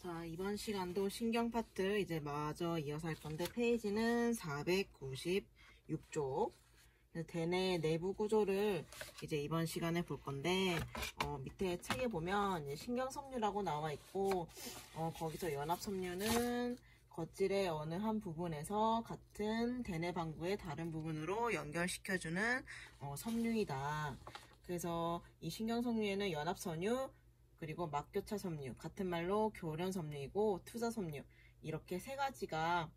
자, 이번 시간도 신경 파트 이제 마저 이어서 할 건데 페이지는 496쪽. 대뇌 내부 구조를 이제 이번 시간에 볼 건데 밑에 책에 보면 이제 신경섬유라고 나와 있고 거기서 연합섬유는 겉질의 어느 한 부분에서 같은 대뇌 방구의 다른 부분으로 연결시켜주는 섬유이다. 그래서 이 신경섬유에는 연합섬유 그리고 막교차섬유, 같은 말로 교련섬유이고 투자섬유, 이렇게 세 가지가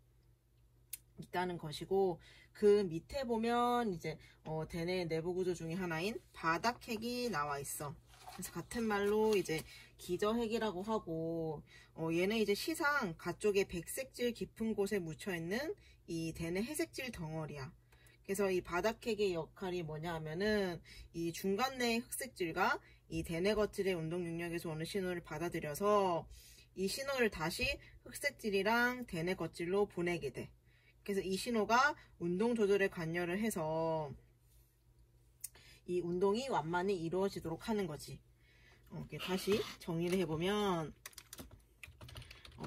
있다는 것이고, 그 밑에 보면 이제 대뇌 내부 구조 중에 하나인 바닥핵이 나와 있어. 그래서 같은 말로 이제 기저핵이라고 하고, 얘는 이제 시상 가쪽에 백색질 깊은 곳에 묻혀 있는 이 대뇌 회색질 덩어리야. 그래서 이 바닥핵의 역할이 뭐냐 하면은 이 중간내의 흑색질과 이 대뇌 겉질의 운동 능력에서 오는 신호를 받아들여서 이 신호를 다시 흑색질이랑 대뇌 겉질로 보내게 돼. 그래서 이 신호가 운동 조절에 관여를 해서 이 운동이 완만히 이루어지도록 하는 거지. 다시 정리를 해보면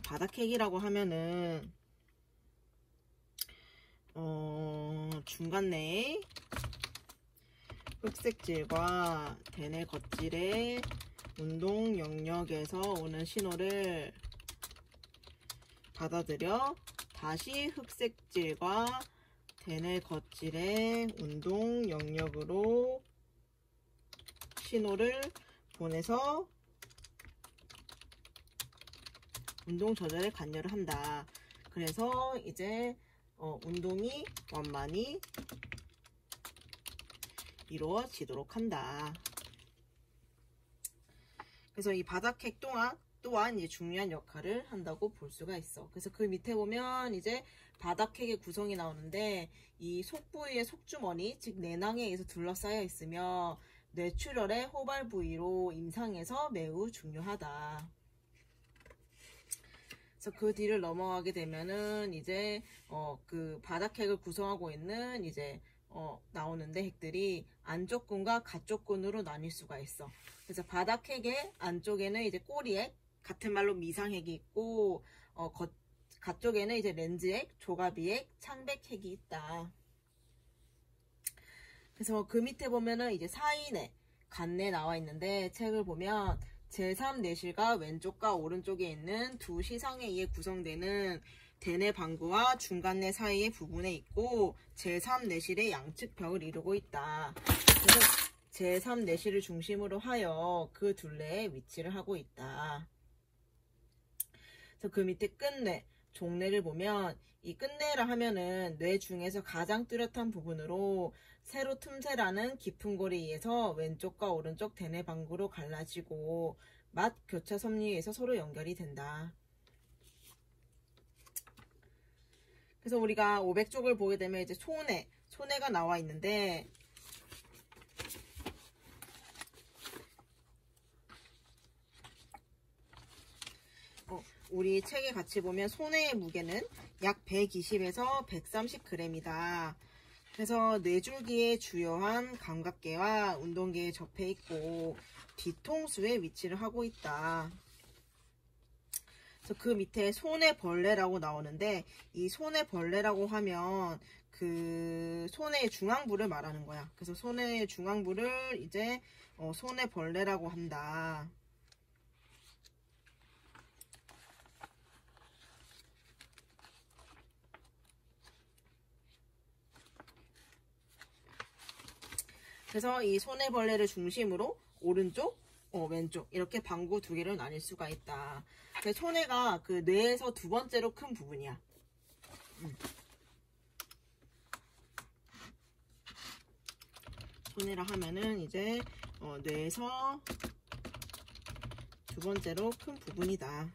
바닥핵이라고 하면은 중간 내에 흑색질과 대뇌 겉질의 운동 영역에서 오는 신호를 받아들여 다시 흑색질과 대뇌 겉질의 운동 영역으로 신호를 보내서 운동 조절에 관여를 한다. 그래서 이제 운동이 완만히 이루어지도록 한다. 그래서 이 바닥핵 또한 이제 중요한 역할을 한다고 볼 수가 있어. 그래서 그 밑에 보면 이제 바닥핵의 구성이 나오는데 이 속 부위의 속주머니, 즉 내낭에 의해서 둘러싸여 있으며 뇌출혈의 호발 부위로 임상에서 매우 중요하다. 그래서 그 뒤를 넘어가게 되면은 이제 그 바닥핵을 구성하고 있는 이제 나오는데 핵들이 안쪽근과 가쪽근으로 나뉠 수가 있어. 그래서 바닥핵의 안쪽에는 이제 꼬리핵, 같은 말로 미상핵이 있고 가쪽에는 이제 렌즈핵, 조가비핵, 창백핵이 있다. 그래서 그 밑에 보면은 이제 사이내, 간내 나와 있는데 책을 보면 제3내실과 왼쪽과 오른쪽에 있는 두 시상에 의해 구성되는 대뇌 방구와 중간내 사이의 부분에 있고 제3내실의 양측 벽을 이루고 있다. 그래서 제3내실을 중심으로 하여 그 둘레에 위치를 하고 있다. 그래서 그 밑에 끝내, 종내를 보면 이 끝내라 하면은 뇌 중에서 가장 뚜렷한 부분으로 세로 틈새라는 깊은 골에 의해서 왼쪽과 오른쪽 대뇌 방구로 갈라지고 맛 교차 섬유에 의해서 서로 연결이 된다. 그래서 우리가 500쪽을 보게 되면 이제 소뇌가 나와 있는데 우리 책에 같이 보면 소뇌의 무게는 약 120에서 130g이다. 그래서 뇌줄기의 주요한 감각계와 운동계에 접해 있고 뒤통수에 위치를 하고 있다. 그래서 그 밑에 소뇌벌레라고 나오는데 이 소뇌벌레라고 하면 그 소뇌의 중앙부를 말하는 거야. 그래서 소뇌의 중앙부를 이제 소뇌벌레라고 한다. 그래서 이 소뇌벌레를 중심으로 오른쪽, 왼쪽 이렇게 방구 두 개를 나뉠 수가 있다. 소뇌가 그 뇌에서 두 번째로 큰 부분이야. 소뇌라 하면은 이제 뇌에서 두 번째로 큰 부분이다.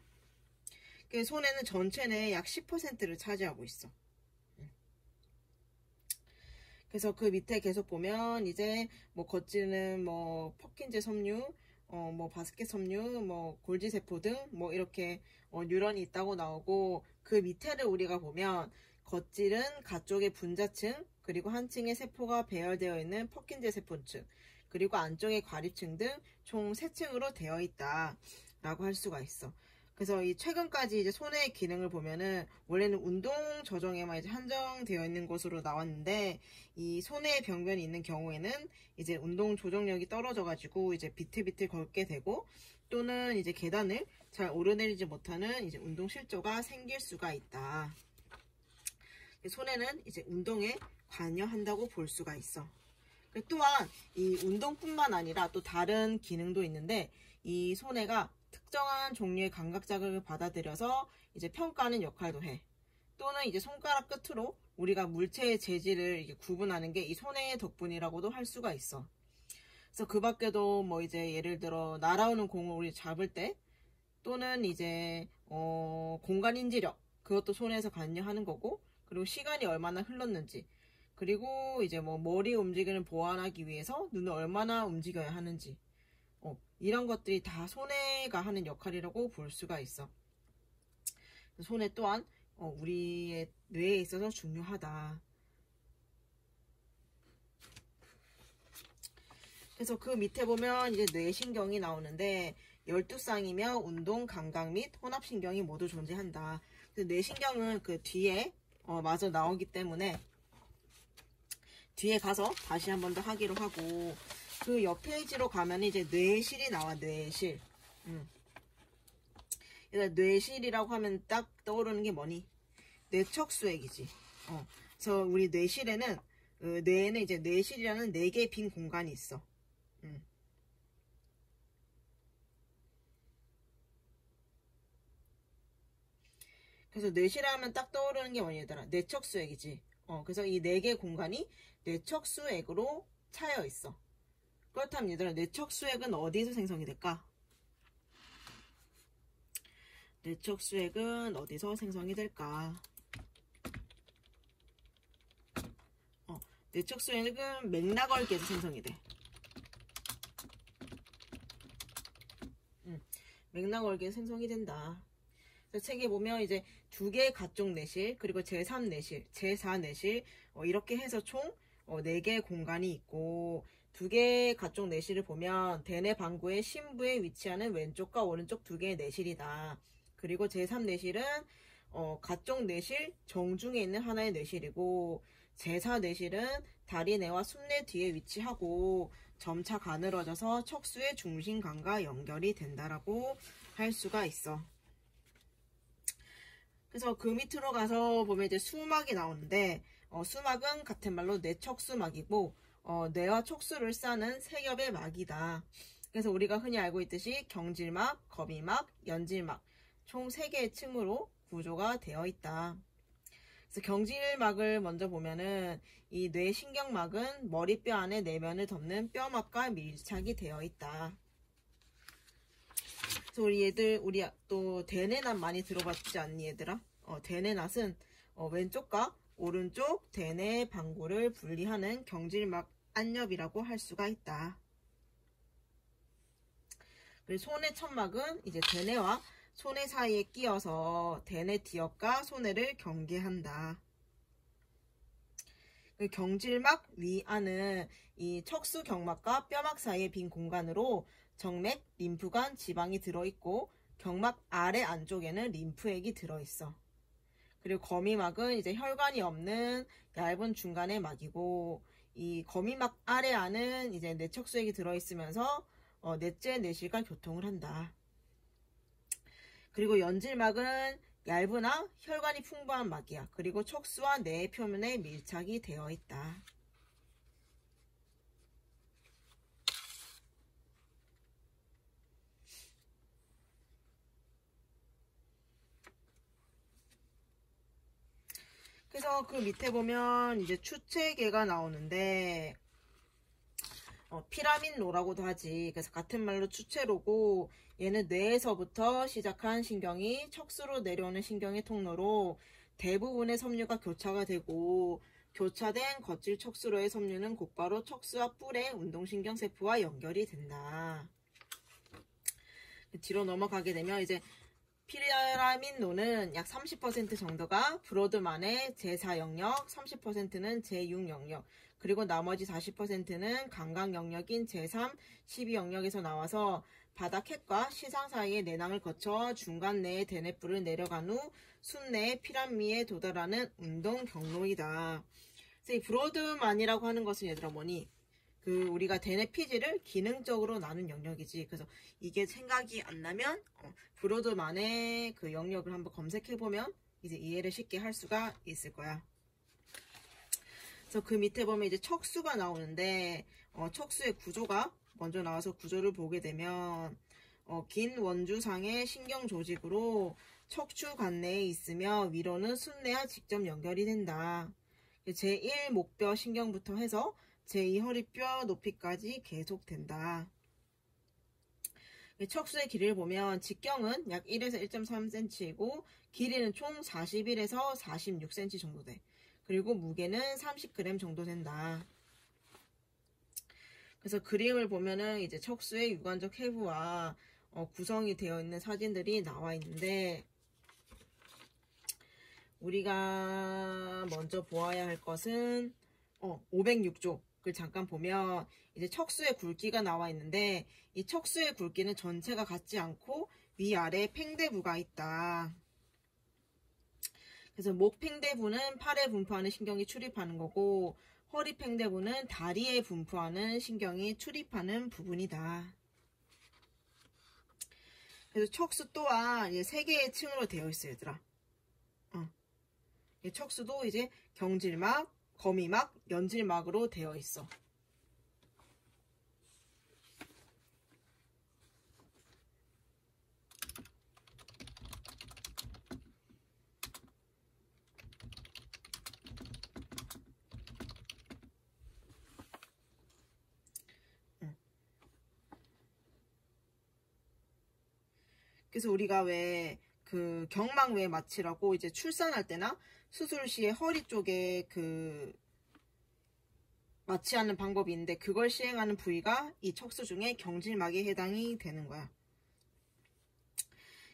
소뇌는 전체 뇌의 약 10%를 차지하고 있어. 그래서 그 밑에 계속 보면 이제 뭐 겉질은 뭐 퍼킨즈 섬유, 뭐 바스켓 섬유, 뭐 골지 세포 등 뭐 이렇게 뉴런이 있다고 나오고 그 밑에를 우리가 보면 겉질은 가쪽의 분자층 그리고 한 층의 세포가 배열되어 있는 퍼킨즈 세포층 그리고 안쪽의 과립층 등 총 3층으로 되어 있다 라고 할 수가 있어. 그래서 이 최근까지 이제 손의 기능을 보면은 원래는 운동 조정에만 이제 한정되어 있는 것으로 나왔는데, 이 손의 병변이 있는 경우에는 이제 운동 조정력이 떨어져가지고 이제 비틀비틀 걷게 되고, 또는 이제 계단을 잘 오르내리지 못하는 이제 운동 실조가 생길 수가 있다. 손해는 이제 운동에 관여한다고 볼 수가 있어. 또한 이 운동뿐만 아니라 또 다른 기능도 있는데, 이 손해가 특정한 종류의 감각 자극을 받아들여서 이제 평가하는 역할도 해. 또는 이제 손가락 끝으로 우리가 물체의 재질을 이게 구분하는 게 이 손해의 덕분이라고도 할 수가 있어. 그래서 그 밖에도 뭐 이제 예를 들어 날아오는 공을 우리 잡을 때, 또는 이제 공간 인지력, 그것도 손해에서 관여하는 거고, 그리고 시간이 얼마나 흘렀는지, 그리고 이제 뭐 머리 움직임을 보완하기 위해서 눈을 얼마나 움직여야 하는지, 이런 것들이 다 손해가 하는 역할이라고 볼 수가 있어. 손해 또한 우리의 뇌에 있어서 중요하다. 그래서 그 밑에 보면 이제 뇌신경이 나오는데, 12쌍이며 운동, 감각 및 혼합신경이 모두 존재한다. 뇌신경은 그 뒤에 마저 나오기 때문에 뒤에 가서 다시 한 번 더 하기로 하고, 그 옆 페이지로 가면 이제 뇌실이 나와. 뇌실. 뇌실이라고 하면 딱 떠오르는 게 뭐니? 뇌척수액이지. 그래서 우리 뇌실에는 뇌에는 이제 뇌실이라는 4개의 빈 공간이 있어. 그래서 뇌실하면 딱 떠오르는 게 뭐니 얘들아? 뇌척수액이지. 그래서 이 4개의 공간이 뇌척수액으로 차여 있어. 그렇다면 얘들아, 뇌척수액은 어디서 생성이 될까? 뇌척수액은 어디서 생성이 될까? 뇌척수액은 맥락얼기에서 생성이 돼. 맥락얼기에서 생성이 된다. 그래서 책에 보면 이제 2개의 가쪽 내실, 그리고 제3내실, 제4내실, 이렇게 해서 총 4개의 공간이 있고, 2개의 가쪽 내실을 보면 대뇌 방구의 심부에 위치하는 왼쪽과 오른쪽 2개의 내실이다. 그리고 제3내실은 가쪽 내실 정중에 있는 하나의 뇌실이고, 제4내실은 다리내와 숨내 뒤에 위치하고 점차 가늘어져서 척수의 중심관과 연결이 된다라고 할 수가 있어. 그래서 그 밑으로 가서 보면 이제 수막이 나오는데, 수막은 같은 말로 뇌척수막이고, 뇌와 척수를 싸는 세 겹의 막이다. 그래서 우리가 흔히 알고 있듯이 경질막, 거미막, 연질막, 총 3개의 층으로 구조가 되어 있다. 그래서 경질막을 먼저 보면은 이 뇌신경막은 머리뼈 안에 내면을 덮는 뼈막과 밀착이 되어 있다. 그래서 우리 또 대뇌낫 많이 들어봤지 않니 얘들아? 대뇌낫은 왼쪽과 오른쪽 대뇌 방구를 분리하는 경질막 안엽이라고 할 수가 있다. 그리고 손의 천막은 이제 대뇌와 손의 사이에 끼어서 대뇌 뒤옆과 손해를 경계한다. 경질막 위안은 이 척수 경막과 뼈막 사이의 빈 공간으로 정맥, 림프관, 지방이 들어있고, 경막 아래 안쪽에는 림프액이 들어있어. 그리고 거미막은 이제 혈관이 없는 얇은 중간의 막이고, 이 거미막 아래 안은 이제 뇌척수액이 들어있으면서 넷째 내실과 교통을 한다. 그리고 연질막은 얇으나 혈관이 풍부한 막이야. 그리고 척수와 뇌 표면에 밀착이 되어 있다. 그래서 그 밑에 보면 이제 추체계가 나오는데, 피라민로라고도 하지. 그래서 같은 말로 추체로고, 얘는 뇌에서부터 시작한 신경이 척수로 내려오는 신경의 통로로 대부분의 섬유가 교차가 되고, 교차된 거칠 척수로의 섬유는 곧바로 척수와 뿔의 운동신경세포와 연결이 된다. 뒤로 넘어가게 되면 이제 피라민노는 약 30% 정도가 브로드만의 제4 영역, 30%는 제6 영역, 그리고 나머지 40%는 감각 영역인 제3, 12 영역에서 나와서 바닥핵과 시상 사이의 내낭을 거쳐 중간 내의 대뇌뿔을 내려간 후 순내의 피란미에 도달하는 운동 경로이다. 그래서 이 브로드만이라고 하는 것은 얘들아 뭐니? 우리가 대뇌 피지를 기능적으로 나눈 영역이지. 그래서 이게 생각이 안 나면 브로드만의 그 영역을 한번 검색해보면 이제 이해를 쉽게 할 수가 있을 거야. 그래서 그 밑에 보면 이제 척수가 나오는데 척수의 구조가 먼저 나와서 구조를 보게 되면 긴 원주상의 신경 조직으로 척추 관내에 있으며 위로는 순내와 직접 연결이 된다. 제1 목뼈 신경부터 해서 제2 허리뼈 높이까지 계속된다. 척수의 길이를 보면 직경은 약 1에서 1.3cm이고 길이는 총 41에서 46cm 정도 돼. 그리고 무게는 30g 정도 된다. 그래서 그림을 보면은 이제 척수의 유관적 해부와 구성이 되어 있는 사진들이 나와 있는데 우리가 먼저 보아야 할 것은 506쪽을 잠깐 보면 이제 척수의 굵기가 나와 있는데 이 척수의 굵기는 전체가 같지 않고 위아래 팽대부가 있다. 그래서 목 팽대부는 팔에 분포하는 신경이 출입하는 거고 허리 팽대부는 다리에 분포하는 신경이 출입하는 부분이다. 그래서 척수 또한 이제 3개의 층으로 되어 있어요, 얘들아. 척수도 이제 경질막, 거미막, 연질막으로 되어 있어. 그래서 우리가 왜 그 경막외 마취라고 이제 출산할 때나 수술 시에 허리 쪽에 그 마취하는 방법이 있는데 그걸 시행하는 부위가 이 척수 중에 경질막에 해당이 되는 거야.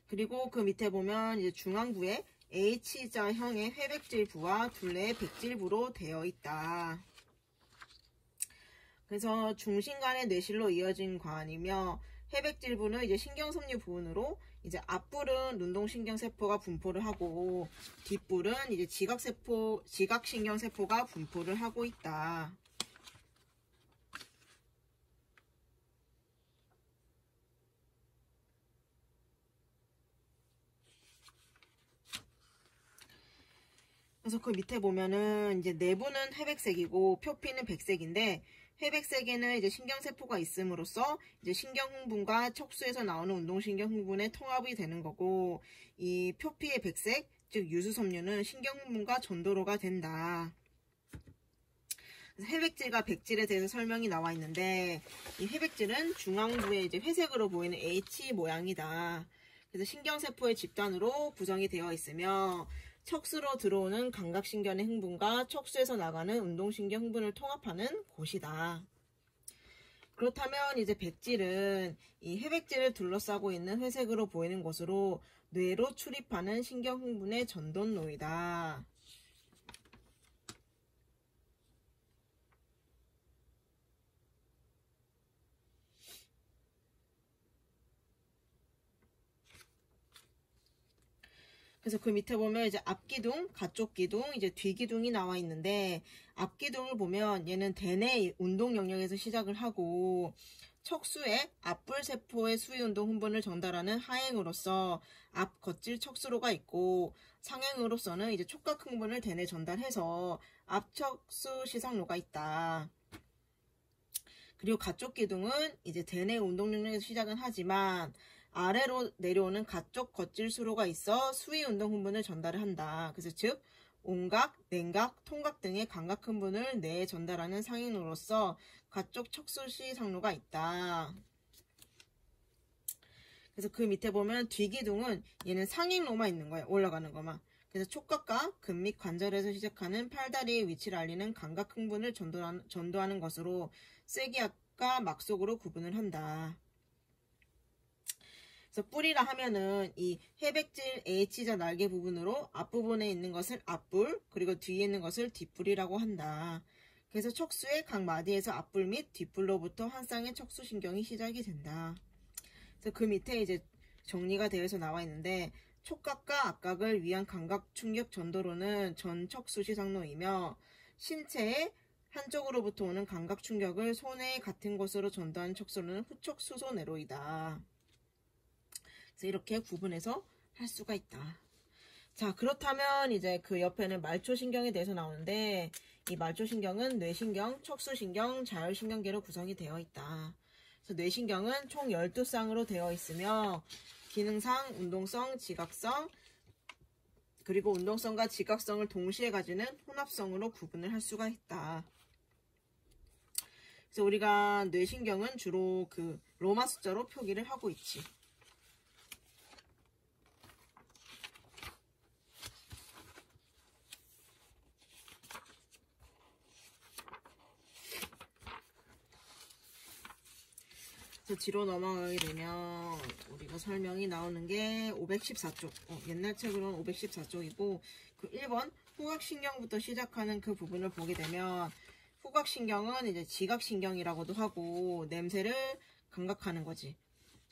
그리고 그 밑에 보면 이제 중앙부에 H자형의 회백질부와 둘레의 백질부로 되어 있다. 그래서 중심간의 뇌실로 이어진 관이며 회백질부는 이제 신경섬유 부분으로 이제 앞뿔은 운동신경세포가 분포를 하고 뒷뿔은 이제 지각신경세포가 분포를 하고 있다. 그래서 그 밑에 보면은 이제 내부는 회백색이고 표피는 백색인데 회백색에는 이제 신경세포가 있음으로써 이제 신경흥분과 척수에서 나오는 운동신경 흥분의 통합이 되는 거고 이 표피의 백색, 즉 유수섬유는 신경흥분과 전도로가 된다. 그래서 회백질과 백질에 대해서 설명이 나와 있는데 이 회백질은 중앙부에 이제 회색으로 보이는 H 모양이다. 그래서 신경세포의 집단으로 구성이 되어 있으며 척수로 들어오는 감각신경의 흥분과 척수에서 나가는 운동신경 흥분을 통합하는 곳이다. 그렇다면 이제 백질은 이 회백질을 둘러싸고 있는 회색으로 보이는 곳으로 뇌로 출입하는 신경 흥분의 전도로이다. 그래서 그 밑에 보면 이제 앞기둥, 가쪽기둥, 이제 뒤기둥이 나와 있는데 앞기둥을 보면 얘는 대뇌 운동 영역에서 시작을 하고 척수의 앞뿔세포의 수위운동 흥분을 전달하는 하행으로서 앞 겉질 척수로가 있고 상행으로서는 이제 촉각 흥분을 대뇌 전달해서 앞척수 시상로가 있다. 그리고 가쪽기둥은 이제 대뇌 운동 영역에서 시작은 하지만 아래로 내려오는 가쪽 겉질 수로가 있어 수위 운동 흥분을 전달을 한다. 그래서 즉 온각, 냉각, 통각 등의 감각 흥분을 뇌에 전달하는 상행로로서 가쪽 척수시 상로가 있다. 그래서 그 밑에 보면 뒤기둥은 얘는 상행로만 있는 거야. 올라가는 것만. 그래서 촉각과 근 및 관절에서 시작하는 팔다리의 위치를 알리는 감각 흥분을 전도하는 것으로 쐐기압과 막속으로 구분을 한다. 그래서 뿔이라 하면은 이 회백질 H자 날개 부분으로 앞부분에 있는 것을 앞뿔, 그리고 뒤에 있는 것을 뒷뿔이라고 한다. 그래서 척수의 각 마디에서 앞뿔 및 뒷뿔로부터 한 쌍의 척수신경이 시작이 된다. 그래서 그 밑에 이제 정리가 되어서 나와 있는데, 촉각과 압각을 위한 감각 충격 전도로는 전척수 시상로이며, 신체의 한쪽으로부터 오는 감각 충격을 손의 같은 곳으로 전도하는 척수로는 후척 수소내로이다. 그래서 이렇게 구분해서 할 수가 있다. 자, 그렇다면 이제 그 옆에는 말초신경에 대해서 나오는데, 이 말초신경은 뇌신경, 척수신경, 자율신경계로 구성이 되어 있다. 그래서 뇌신경은 총 12쌍으로 되어 있으며 기능상, 운동성, 지각성, 그리고 운동성과 지각성을 동시에 가지는 혼합성으로 구분을 할 수가 있다. 그래서 우리가 뇌신경은 주로 그 로마 숫자로 표기를 하고 있지. 그래서 뒤로 넘어가게 되면 우리가 설명이 나오는 게 514쪽. 옛날 책으로는 514쪽이고, 그 1번 후각신경부터 시작하는 그 부분을 보게 되면, 후각신경은 이제 지각신경이라고도 하고, 냄새를 감각하는 거지.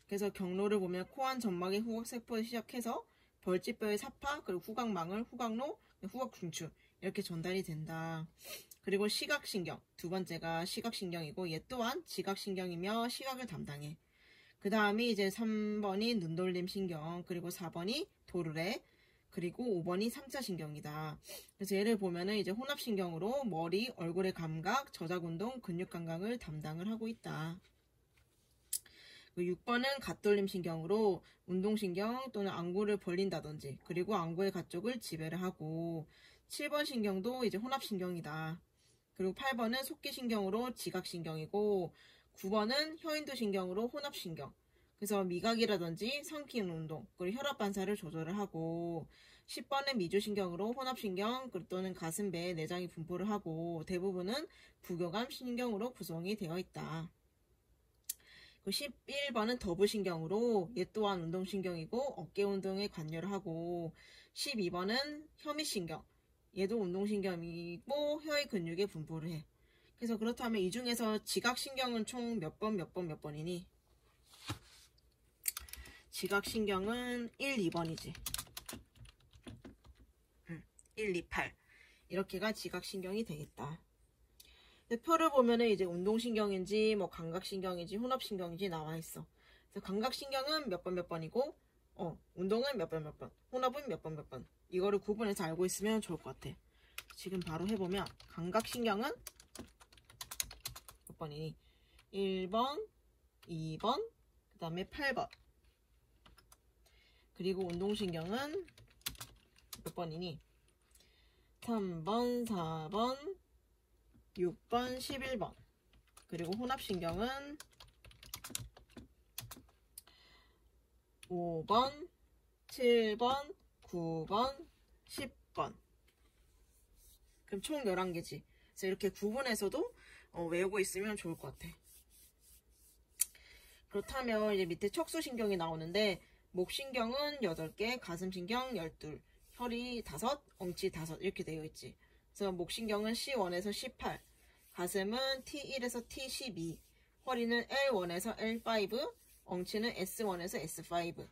그래서 경로를 보면 코안 점막의 후각세포에 시작해서 벌집뼈의 사파, 그리고 후각망을 후각로, 후각중추 이렇게 전달이 된다. 그리고 시각신경, 두 번째가 시각신경이고, 얘 또한 지각신경이며 시각을 담당해. 그 다음이 이제 3번이 눈돌림신경, 그리고 4번이 도르래, 그리고 5번이 3차 신경이다. 그래서 얘를 보면은 이제 혼합신경으로 머리, 얼굴의 감각, 저작운동, 근육감각을 담당을 하고 있다. 6번은 갓돌림신경으로 운동신경 또는 안구를 벌린다든지, 그리고 안구의 가쪽을 지배를 하고, 7번 신경도 이제 혼합신경이다. 그리고 8번은 속기신경으로 지각신경이고, 9번은 혀인두신경으로 혼합신경. 그래서 미각이라든지 삼키는 운동, 그리고 혈압 반사를 조절을 하고, 10번은 미주신경으로 혼합신경, 또는 가슴배에 내장이 분포를 하고, 대부분은 부교감 신경으로 구성이 되어 있다. 11번은 더부신경으로 얘 또한 운동신경이고 어깨 운동에 관여를 하고, 12번은 혀미신경, 얘도 운동신경이고 혀의 근육에 분포를 해. 그래서 그렇다면 이 중에서 지각신경은 총 몇 번이니? 지각신경은 1, 2번이지. 1, 2, 8 이렇게가 지각신경이 되겠다. 표를 보면은 이제 운동신경인지 뭐 감각신경인지 혼합신경인지 나와 있어. 그래서 감각신경은 몇 번이고, 운동은 몇 번, 혼합은 몇 번. 이거를 구분해서 알고 있으면 좋을 것 같아. 지금 바로 해보면 감각신경은 몇 번이니? 1번, 2번, 그 다음에 8번. 그리고 운동신경은 몇 번이니? 3번, 4번, 6번, 11번. 그리고 혼합신경은 5번, 7번, 9번, 10번. 그럼 총 11개지. 그래서 이렇게 구분해서도 외우고 있으면 좋을 것 같아. 그렇다면 이제 밑에 척수신경이 나오는데, 목신경은 8개, 가슴신경 12, 혈이 5, 엉치 5 이렇게 되어 있지. 그래서 목신경은 C1에서 C8, 가슴은 T1에서 T12, 허리는 L1에서 L5, 엉치는 S1에서 S5.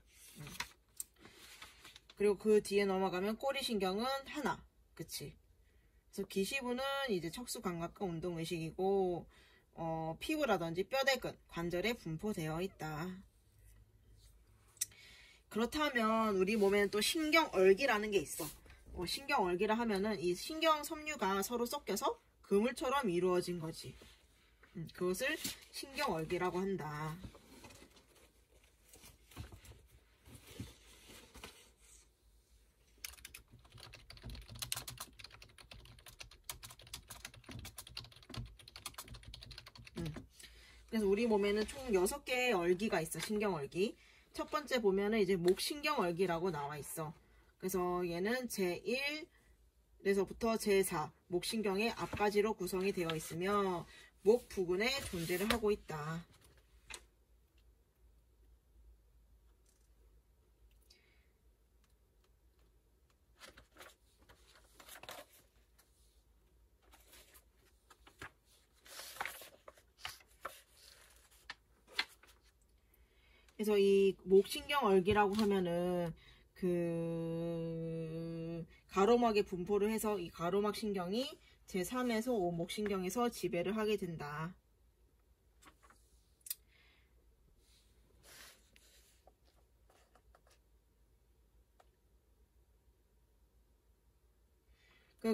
그리고 그 뒤에 넘어가면 꼬리신경은 하나, 그치? 그래서 기시부는 이제 척수 감각과 운동의식이고, 피부라든지 뼈대근, 관절에 분포되어 있다. 그렇다면 우리 몸에는 또 신경얼기라는 게 있어. 신경얼기라 하면은 이 신경 섬유가 서로 섞여서 그물처럼 이루어진 거지. 그것을 신경얼기라고 한다. 그래서 우리 몸에는 총 6개의 얼기가 있어. 신경얼기. 첫 번째 보면은 이제 목신경얼기라고 나와 있어. 그래서 얘는 제1에서부터 제4 목신경의 앞가지로 구성이 되어 있으며 목 부근에 존재를 하고 있다. 그래서 이 목신경얼기라고 하면은 그 가로막에 분포를 해서 이 가로막 신경이 제3에서 5목신경에서 지배를 하게 된다.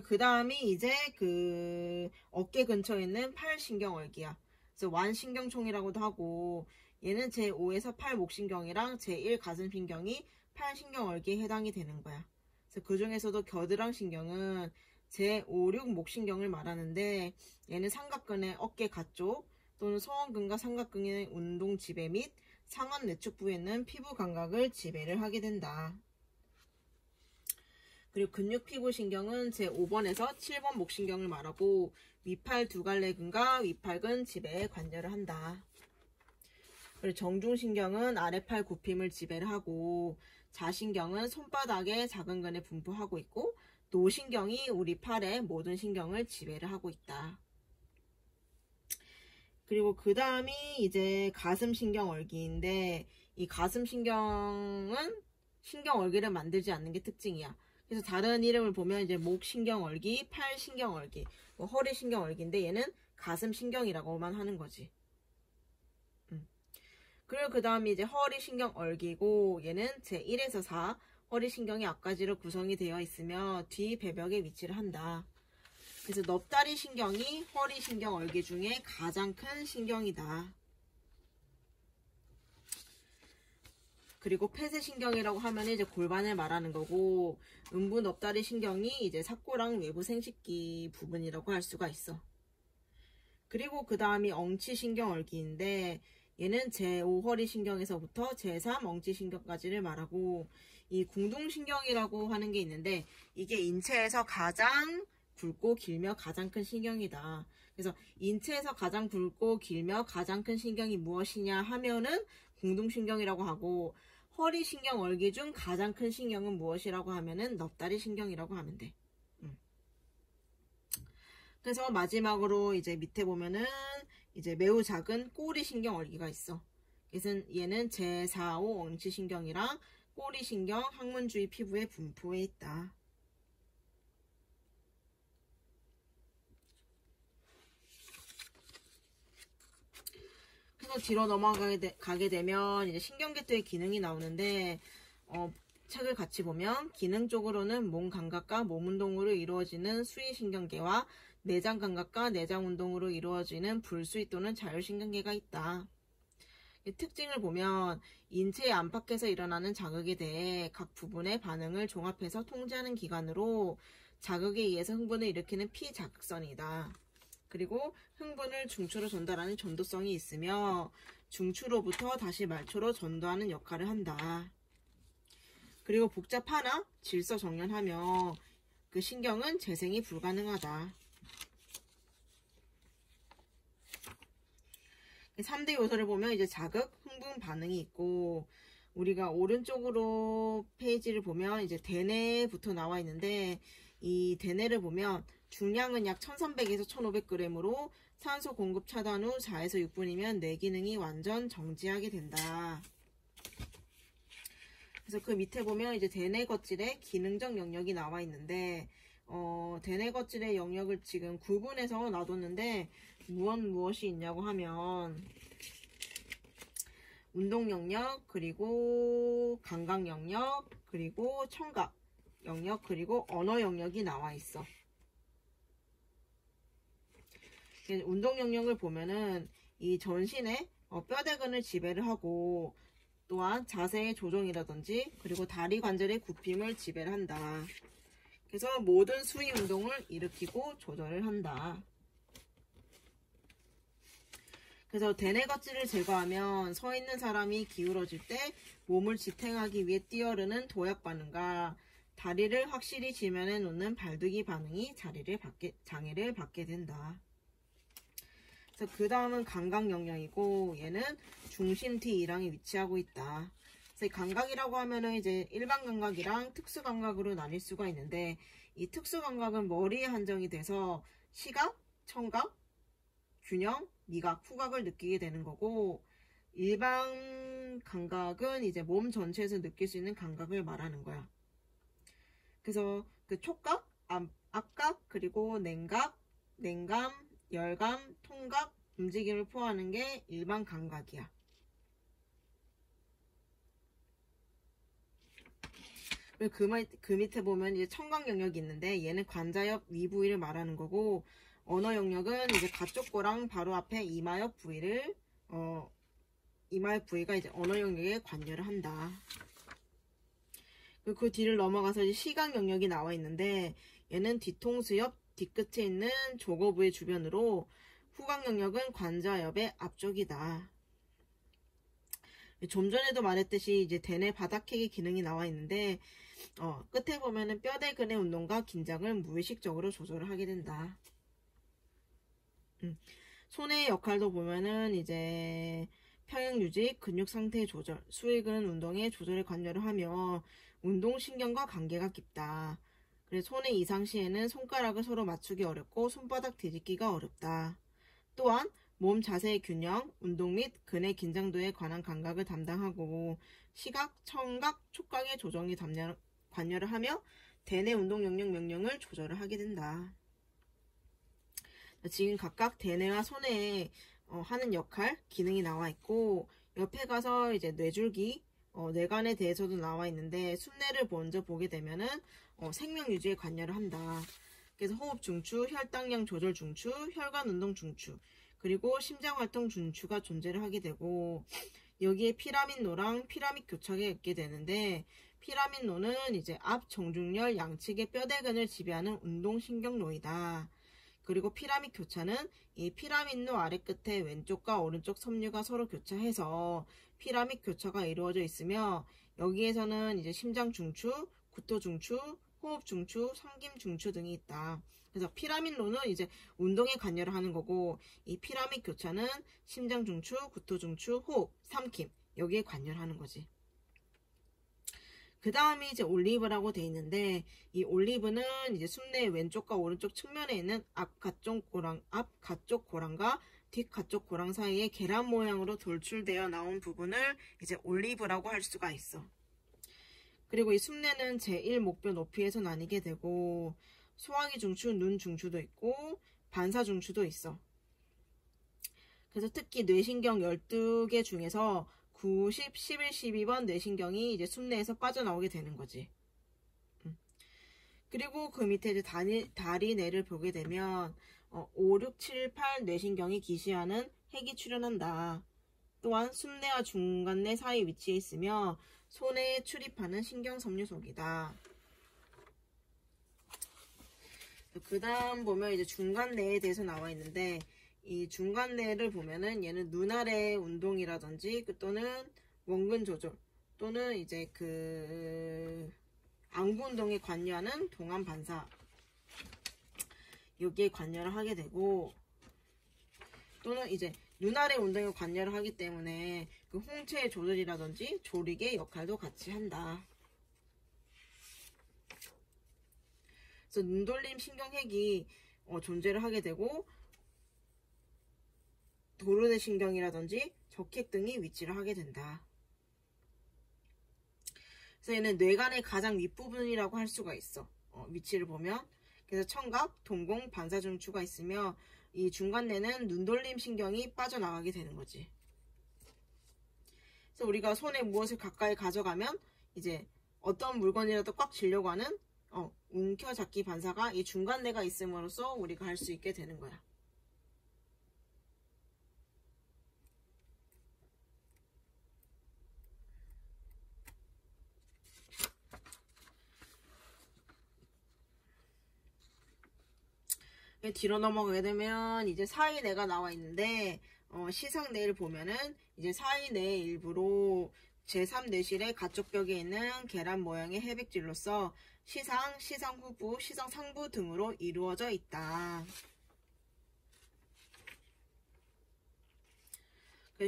그 다음이 이제 그 어깨 근처에 있는 팔신경얼기야. 그래서 완신경총이라고도 하고, 얘는 제5에서 8목신경이랑 제1 가슴신경이 팔신경얼기에 해당이 되는 거야. 그래서 그 중에서도 겨드랑신경은 제5, 6목신경을 말하는데, 얘는 삼각근의 어깨 가쪽 또는 소원근과 삼각근의 운동 지배 및 상완 내축부에 있는 피부 감각을 지배를 하게 된다. 그리고 근육피부신경은 제5번에서 7번 목신경을 말하고 위팔 두갈래근과 위팔근 지배에 관여를 한다. 그리고 정중신경은 아래팔 굽힘을 지배를 하고 자신경은 손바닥에 작은 근에 분포하고 있고 노신경이 우리 팔의 모든 신경을 지배를 하고 있다. 그리고 그 다음이 이제 가슴신경얼기인데 이 가슴신경은 신경얼기를 만들지 않는 게 특징이야. 그래서 다른 이름을 보면 이제 목신경얼기, 팔신경얼기, 뭐 허리신경얼기인데 얘는 가슴신경이라고만 하는 거지. 그리고 그 다음에 이제 허리신경얼기고 얘는 제1에서 4 허리신경이 앞가지로 구성이 되어 있으며 뒤 배벽에 위치를 한다. 그래서 넙다리 신경이 허리신경얼기 중에 가장 큰 신경이다. 그리고 폐쇄신경이라고 하면 이제 골반을 말하는 거고 음부 넙다리 신경이 이제 삭고랑 외부 생식기 부분이라고 할 수가 있어. 그리고 그 다음이 엉치신경얼기인데 얘는 제5 허리신경에서부터 제3 엉치신경까지를 말하고 이 궁둥신경이라고 하는 게 있는데 이게 인체에서 가장 굵고 길며 가장 큰 신경이다. 그래서 인체에서 가장 굵고 길며 가장 큰 신경이 무엇이냐 하면은 궁둥신경이라고 하고 허리신경얼기 중 가장 큰 신경은 무엇이라고 하면은 넙다리 신경이라고 하면 돼. 그래서 마지막으로 이제 밑에 보면은 이제 매우 작은 꼬리신경얼기가 있어. 그래서 얘는 제4, 5 엉치신경이랑 꼬리신경 항문 주위 피부에 분포해 있다. 그래서 뒤로 넘어가게 되면 이제 신경계통의 기능이 나오는데 책을 같이 보면 기능적으로는 몸 감각과 몸 운동으로 이루어지는 수위신경계와 내장 감각과 내장 운동으로 이루어지는 불수위 또는 자율신경계가 있다. 이 특징을 보면 인체의 안팎에서 일어나는 자극에 대해 각 부분의 반응을 종합해서 통제하는 기관으로 자극에 의해서 흥분을 일으키는 피자극선이다. 그리고 흥분을 중추로 전달하는 전도성이 있으며 중추로부터 다시 말초로 전도하는 역할을 한다. 그리고 복잡하나 질서정연하며 그 신경은 재생이 불가능하다. 3대 요소를 보면 이제 자극, 흥분 반응이 있고 우리가 오른쪽으로 페이지를 보면 이제 대뇌부터 나와 있는데 이 대뇌를 보면 중량은 약 1300에서 1500g으로 산소 공급 차단 후 4에서 6분이면 뇌 기능이 완전 정지하게 된다. 그래서 그 밑에 보면 이제 대뇌 겉질의 기능적 영역이 나와 있는데 대뇌 겉질의 영역을 지금 구분해서 놔뒀는데 무엇이 있냐고 하면 운동 영역, 그리고 감각 영역, 그리고 청각 영역, 그리고 언어 영역이 나와 있어. 운동 영역을 보면은 이 전신의 뼈대근을 지배를 하고 또한 자세의 조정이라든지 그리고 다리 관절의 굽힘을 지배를 한다. 그래서 모든 수위 운동을 일으키고 조절을 한다. 그래서 대뇌 겉질을 제거하면 서 있는 사람이 기울어질 때 몸을 지탱하기 위해 뛰어르는 도약 반응과 다리를 확실히 지면에 놓는 발두기 반응이 장애를 받게 된다. 그래서 그 다음은 감각 영역이고 얘는 중심 T2랑에 위치하고 있다. 그래서 감각이라고 하면은 이제 일반 감각이랑 특수 감각으로 나뉠 수가 있는데 이 특수 감각은 머리에 한정이 돼서 시각, 청각, 균형, 미각, 후각을 느끼게 되는 거고 일반 감각은 이제 몸 전체에서 느낄 수 있는 감각을 말하는 거야. 그래서 그 촉각, 압각, 그리고 냉각, 냉감, 열감, 통각, 움직임을 포함하는 게 일반 감각이야. 그 밑에 보면 이제 청각 영역이 있는데 얘는 관자 옆 위 부위를 말하는 거고, 언어 영역은 이제 가쪽 고랑 바로 앞에 이마 옆 부위를 이마 옆 부위가 이제 언어 영역에 관여를 한다. 그 뒤를 넘어가서 이제 시각 영역이 나와 있는데 얘는 뒤통수 옆 뒤끝에 있는 조거 부위 주변으로, 후각 영역은 관자 옆의 앞쪽이다. 좀 전에도 말했듯이 이제 대뇌 바닥회귀 기능이 나와 있는데 끝에 보면은 뼈대 근의 운동과 긴장을 무의식적으로 조절을 하게 된다. 손의 역할도 보면은 이제 평형 유지, 근육 상태 조절, 수익은 운동의 조절에 관여를 하며 운동신경과 관계가 깊다. 그래서 손의 이상 시에는 손가락을 서로 맞추기 어렵고 손바닥 뒤집기가 어렵다. 또한 몸 자세의 균형, 운동 및 근의 긴장도에 관한 감각을 담당하고 시각, 청각, 촉각의 조정에 관여를 하며 대뇌 운동 영역 명령을 조절을 하게 된다. 지금 각각 대뇌와 손에 하는 역할, 기능이 나와 있고, 옆에 가서 이제 뇌줄기, 뇌관에 대해서도 나와 있는데, 순뇌를 먼저 보게 되면은 생명 유지에 관여를 한다. 그래서 호흡 중추, 혈당량 조절 중추, 혈관 운동 중추, 그리고 심장 활동 중추가 존재를 하게 되고, 여기에 피라민노랑 피라밋 교차가 있게 되는데, 피라민노는 이제 앞 정중렬 양측의 뼈대근을 지배하는 운동신경노이다. 그리고 피라밋 교차는 이 피라밋노 아래 끝에 왼쪽과 오른쪽 섬유가 서로 교차해서 피라밋 교차가 이루어져 있으며, 여기에서는 이제 심장 중추, 구토 중추, 호흡 중추, 삼김 중추 등이 있다. 그래서 피라밋노는 이제 운동에 관여를 하는 거고, 이 피라밋 교차는 심장 중추, 구토 중추, 호흡, 삼킴 여기에 관여를 하는 거지. 그 다음이 이제 올리브라고 돼 있는데, 이 올리브는 이제 숨뇌의 왼쪽과 오른쪽 측면에 있는 앞 가쪽 고랑과 뒷 가쪽 고랑 사이에 계란 모양으로 돌출되어 나온 부분을 이제 올리브라고 할 수가 있어. 그리고 이 숨뇌는 제1목표 높이에서 나뉘게 되고, 소화기 중추, 눈 중추도 있고 반사 중추도 있어. 그래서 특히 뇌신경 12개 중에서 9, 10, 11, 12번 뇌신경이 이제 숨뇌에서 빠져나오게 되는 거지. 그리고 그 밑에 이제 다리 뇌를 보게 되면 5, 6, 7, 8 뇌신경이 기시하는 핵이 출현한다. 또한 숨뇌와 중간뇌 사이 위치에 있으며 손에 출입하는 신경섬유속이다. 그 다음 보면 이제 중간뇌에 대해서 나와 있는데, 이 중간뇌를 보면은 얘는 눈 아래 운동이라든지 또는 원근 조절 또는 이제 그 안구 운동에 관여하는 동안 반사 여기에 관여를 하게 되고, 또는 이제 눈 아래 운동에 관여를 하기 때문에 그 홍채의 조절이라든지 조리개 역할도 같이 한다. 그래서 눈돌림 신경핵이 존재를 하게 되고, 도르네 신경이라든지 적핵 등이 위치를 하게 된다. 그래서 얘는 뇌관의 가장 윗부분이라고 할 수가 있어. 위치를 보면. 그래서 청각, 동공, 반사 중추가 있으며 이 중간뇌는 눈돌림 신경이 빠져나가게 되는 거지. 그래서 우리가 손에 무엇을 가까이 가져가면 이제 어떤 물건이라도 꽉 쥐려고 하는 움켜잡기 반사가 이 중간뇌가 있음으로써 우리가 할 수 있게 되는 거야. 뒤로 넘어가게 되면 이제 사이뇌가 나와 있는데, 시상뇌를 보면은 이제 사이뇌의 일부로 제3뇌실의 가쪽 벽에 있는 계란 모양의 해백질로서 시상, 시상 후부, 시상 상부 등으로 이루어져 있다.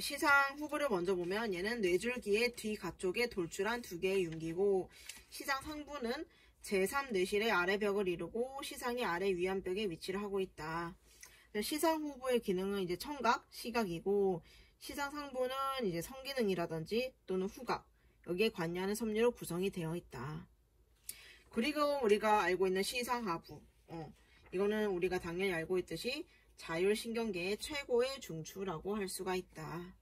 시상 후부를 먼저 보면 얘는 뇌줄기의 뒤 가쪽에 돌출한 두 개의 윤기고, 시상 상부는 제3뇌실의 아래벽을 이루고 시상이 아래 위안벽에 위치를 하고 있다. 시상 후부의 기능은 이제 청각, 시각이고, 시상 상부는 이제 성기능이라든지 또는 후각, 여기에 관여하는 섬유로 구성이 되어 있다. 그리고 우리가 알고 있는 시상하부, 이거는 우리가 당연히 알고 있듯이 자율신경계의 최고의 중추라고 할 수가 있다.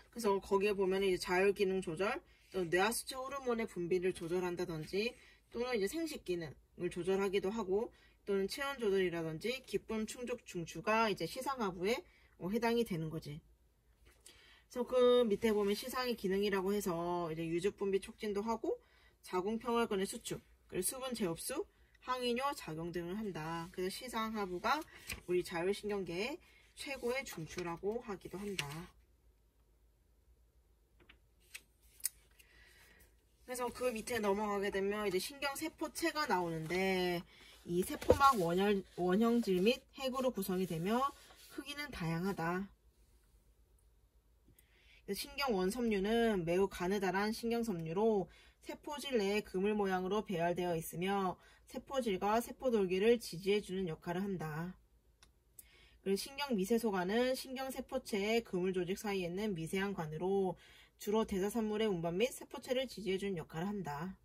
그래서 거기에 보면 이제 자율기능 조절, 또 뇌하수체 호르몬의 분비를 조절한다든지, 또는 이제 생식 기능을 조절하기도 하고, 또는 체온 조절이라든지 기쁨 충족 중추가 이제 시상하부에 해당이 되는 거지. 그래서 그 밑에 보면 시상의 기능이라고 해서 이제 유즙 분비 촉진도 하고, 자궁평활근의 수축, 그리고 수분 재흡수, 항이뇨 작용 등을 한다. 그래서 시상하부가 우리 자율신경계의 최고의 중추라고 하기도 한다. 그래서 그 밑에 넘어가게 되면 이제 신경세포체가 나오는데, 이 세포막 원형질 및 핵으로 구성이 되며 크기는 다양하다. 신경원섬유는 매우 가느다란 신경섬유로 세포질 내에 그물 모양으로 배열되어 있으며 세포질과 세포돌기를 지지해주는 역할을 한다. 그리고 신경미세소관은 신경세포체의 그물조직 사이에 있는 미세한 관으로 주로 대사산물의 운반 및 세포체를 지지해주는 역할을 한다.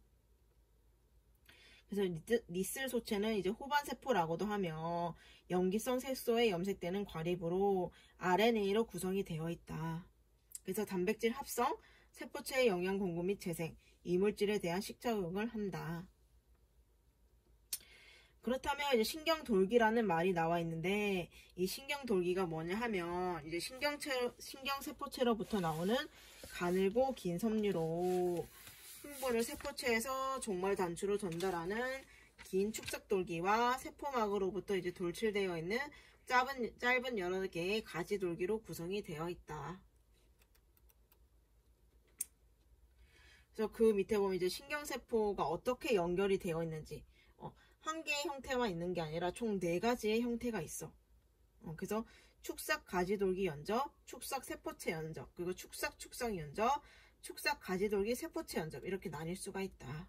그래서 니슬소체는 이제 호반세포라고도 하며 염기성 색소에 염색되는 과립으로 RNA로 구성이 되어 있다. 그래서 단백질 합성, 세포체의 영양 공급 및 재생, 이물질에 대한 식작용을 한다. 그렇다면 이제 신경돌기라는 말이 나와 있는데, 이 신경돌기가 뭐냐 하면 이제 신경세포체로부터 나오는 가늘고 긴 섬유로 흥분을 세포체에서 종말 단추로 전달하는 긴 축삭돌기와 세포막으로부터 이제 돌출되어 있는 짧은 여러 개의 가지돌기로 구성이 되어 있다. 그래서 그 밑에 보면 이제 신경세포가 어떻게 연결이 되어 있는지, 한 개의 형태만 있는 게 아니라 총 4가지의 형태가 있어. 그래서 축삭 가지돌기 연접, 축삭 세포체 연접, 그리고 축삭 연접, 축삭 가지돌기 세포체 연접, 이렇게 나뉠 수가 있다.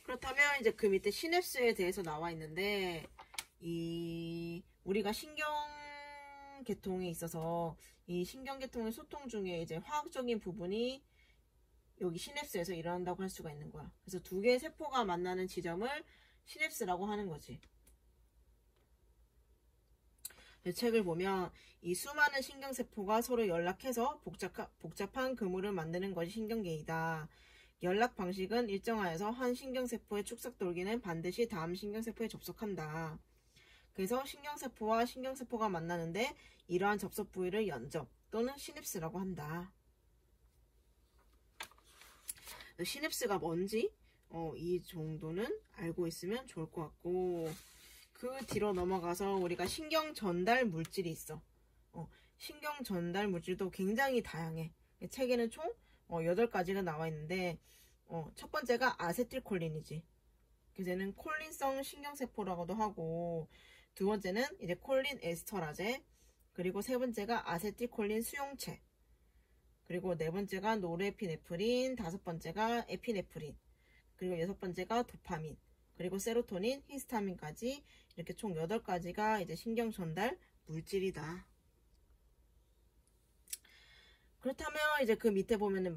그렇다면 이제 그 밑에 시냅스에 대해서 나와 있는데, 우리가 신경계통에 있어서 이 신경계통의 소통 중에 이제 화학적인 부분이 여기 시냅스에서 일어난다고 할 수가 있는 거야. 그래서 2개의 세포가 만나는 지점을 시냅스라고 하는 거지. 책을 보면 이 수많은 신경세포가 서로 연락해서 복잡한 그물을 만드는 것이 신경계이다. 연락 방식은 일정하여서 한 신경세포의 축삭돌기는 반드시 다음 신경세포에 접속한다. 그래서 신경세포와 신경세포가 만나는데 이러한 접속 부위를 연접 또는 시냅스라고 한다. 시냅스가 뭔지 이 정도는 알고 있으면 좋을 것 같고, 그 뒤로 넘어가서 우리가 신경 전달 물질이 있어. 신경 전달 물질도 굉장히 다양해. 책에는 총 8가지가 나와 있는데, 첫 번째가 아세틸콜린이지. 그래서 얘는 콜린성 신경세포라고도 하고, 2번째는 이제 콜린 에스터라제, 그리고 3번째가 아세틸콜린 수용체, 그리고 4번째가 노르에피네프린, 5번째가 에피네프린, 그리고 6번째가 도파민, 그리고 세로토닌, 히스타민까지 이렇게 총 8가지가 이제 신경 전달 물질이다. 그렇다면 이제 그 밑에 보면은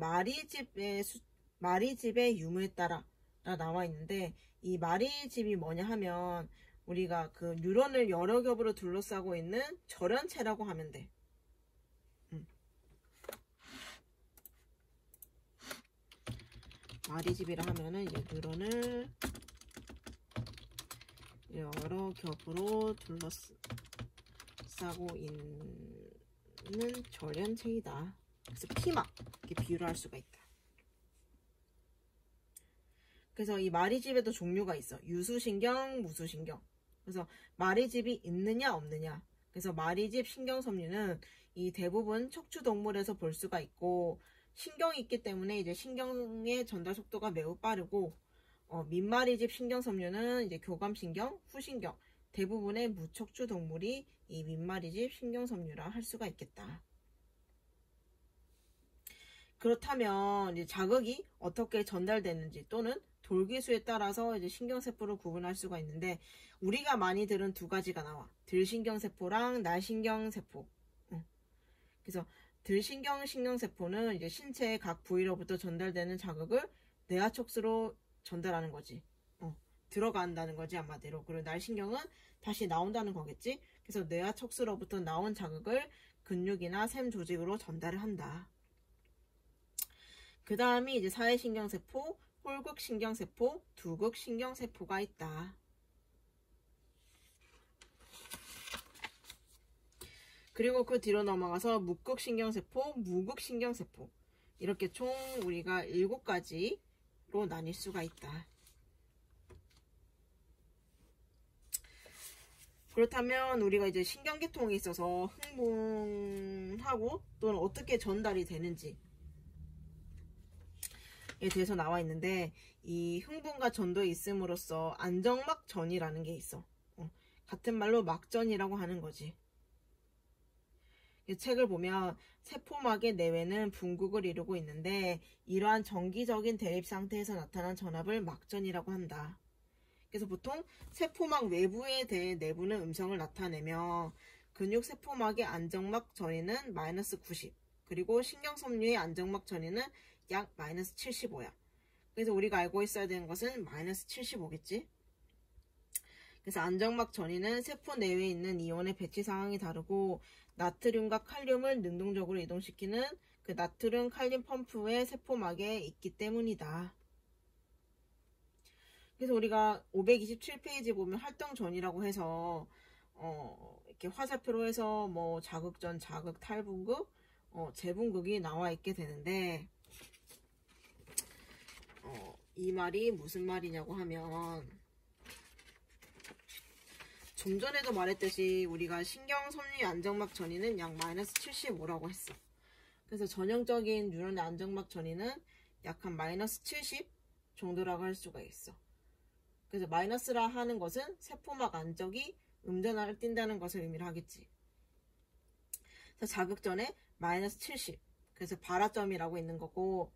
마리집의 유무에 따라 나와 있는데, 이 마리집이 뭐냐 하면 우리가 그 뉴런을 여러 겹으로 둘러싸고 있는 절연체라고 하면 돼. 마리집이라 하면은 이제 뉴런을 여러 겹으로 둘러싸고 있는 절연체이다. 그래서 피막 이렇게 비유를 할 수가 있다. 그래서 이 마리집에도 종류가 있어. 유수신경, 무수신경. 그래서 마리집이 있느냐 없느냐. 그래서 마리집 신경섬유는 이 대부분 척추동물에서 볼 수가 있고, 신경이 있기 때문에 이제 신경의 전달 속도가 매우 빠르고, 민마리집 신경섬유는 이제 교감신경, 후신경, 대부분의 무척추 동물이 이 민마리집 신경섬유라 할 수가 있겠다. 그렇다면 이제 자극이 어떻게 전달되는지 또는 돌기수에 따라서 이제 신경세포를 구분할 수가 있는데, 우리가 많이 들은 두 가지가 나와. 들신경세포랑 날신경세포. 그래서 들신경신경세포는 이제 신체의 각 부위로부터 전달되는 자극을 뇌하촉수로 전달하는 거지. 들어간다는 거지, 한마디로. 그리고 날신경은 다시 나온다는 거겠지. 그래서 뇌하촉수로부터 나온 자극을 근육이나 샘 조직으로 전달을 한다. 그 다음이 이제 사회신경세포, 홀극신경세포, 두극신경세포가 있다. 그리고 그 뒤로 넘어가서 묵극신경세포, 무극신경세포, 이렇게 총 우리가 7가지로 나뉠 수가 있다. 그렇다면 우리가 이제 신경계통에 있어서 흥분하고 또는 어떻게 전달이 되는지에 대해서 나와 있는데, 이 흥분과 전도에 있음으로써 안정막전이라는 게 있어. 같은 말로 막전이라고 하는 거지. 이 책을 보면 세포막의 내외는 분국을 이루고 있는데, 이러한 정기적인 대립 상태에서 나타난 전압을 막전이라고 한다. 그래서 보통 세포막 외부에 대해 내부는 음성을 나타내며, 근육 세포막의 안정막 전위는 마이너스 90, 그리고 신경섬유의 안정막 전위는 약 마이너스 75야. 그래서 우리가 알고 있어야 되는 것은 마이너스 75겠지? 그래서 안정막 전위는 세포 내외에 있는 이온의 배치 상황이 다르고, 나트륨과 칼륨을 능동적으로 이동시키는 그 나트륨 칼륨 펌프의 세포막에 있기 때문이다. 그래서 우리가 527페이지 보면 활동전이라고 해서 이렇게 화살표로 해서 뭐 자극전, 자극, 탈분극, 재분극이 나와 있게 되는데, 이 말이 무슨 말이냐고 하면, 좀 전에도 말했듯이 우리가 신경섬유 안정막 전위는 약 마이너스 75라고 했어. 그래서 전형적인 뉴런의 안정막 전위는 약 한 마이너스 70 정도라고 할 수가 있어. 그래서 마이너스라 하는 것은 세포막 안쪽이 음전화를 띈다는 것을 의미를 하겠지. 그래서 자극전에 마이너스 70, 그래서 발화점이라고 있는 거고,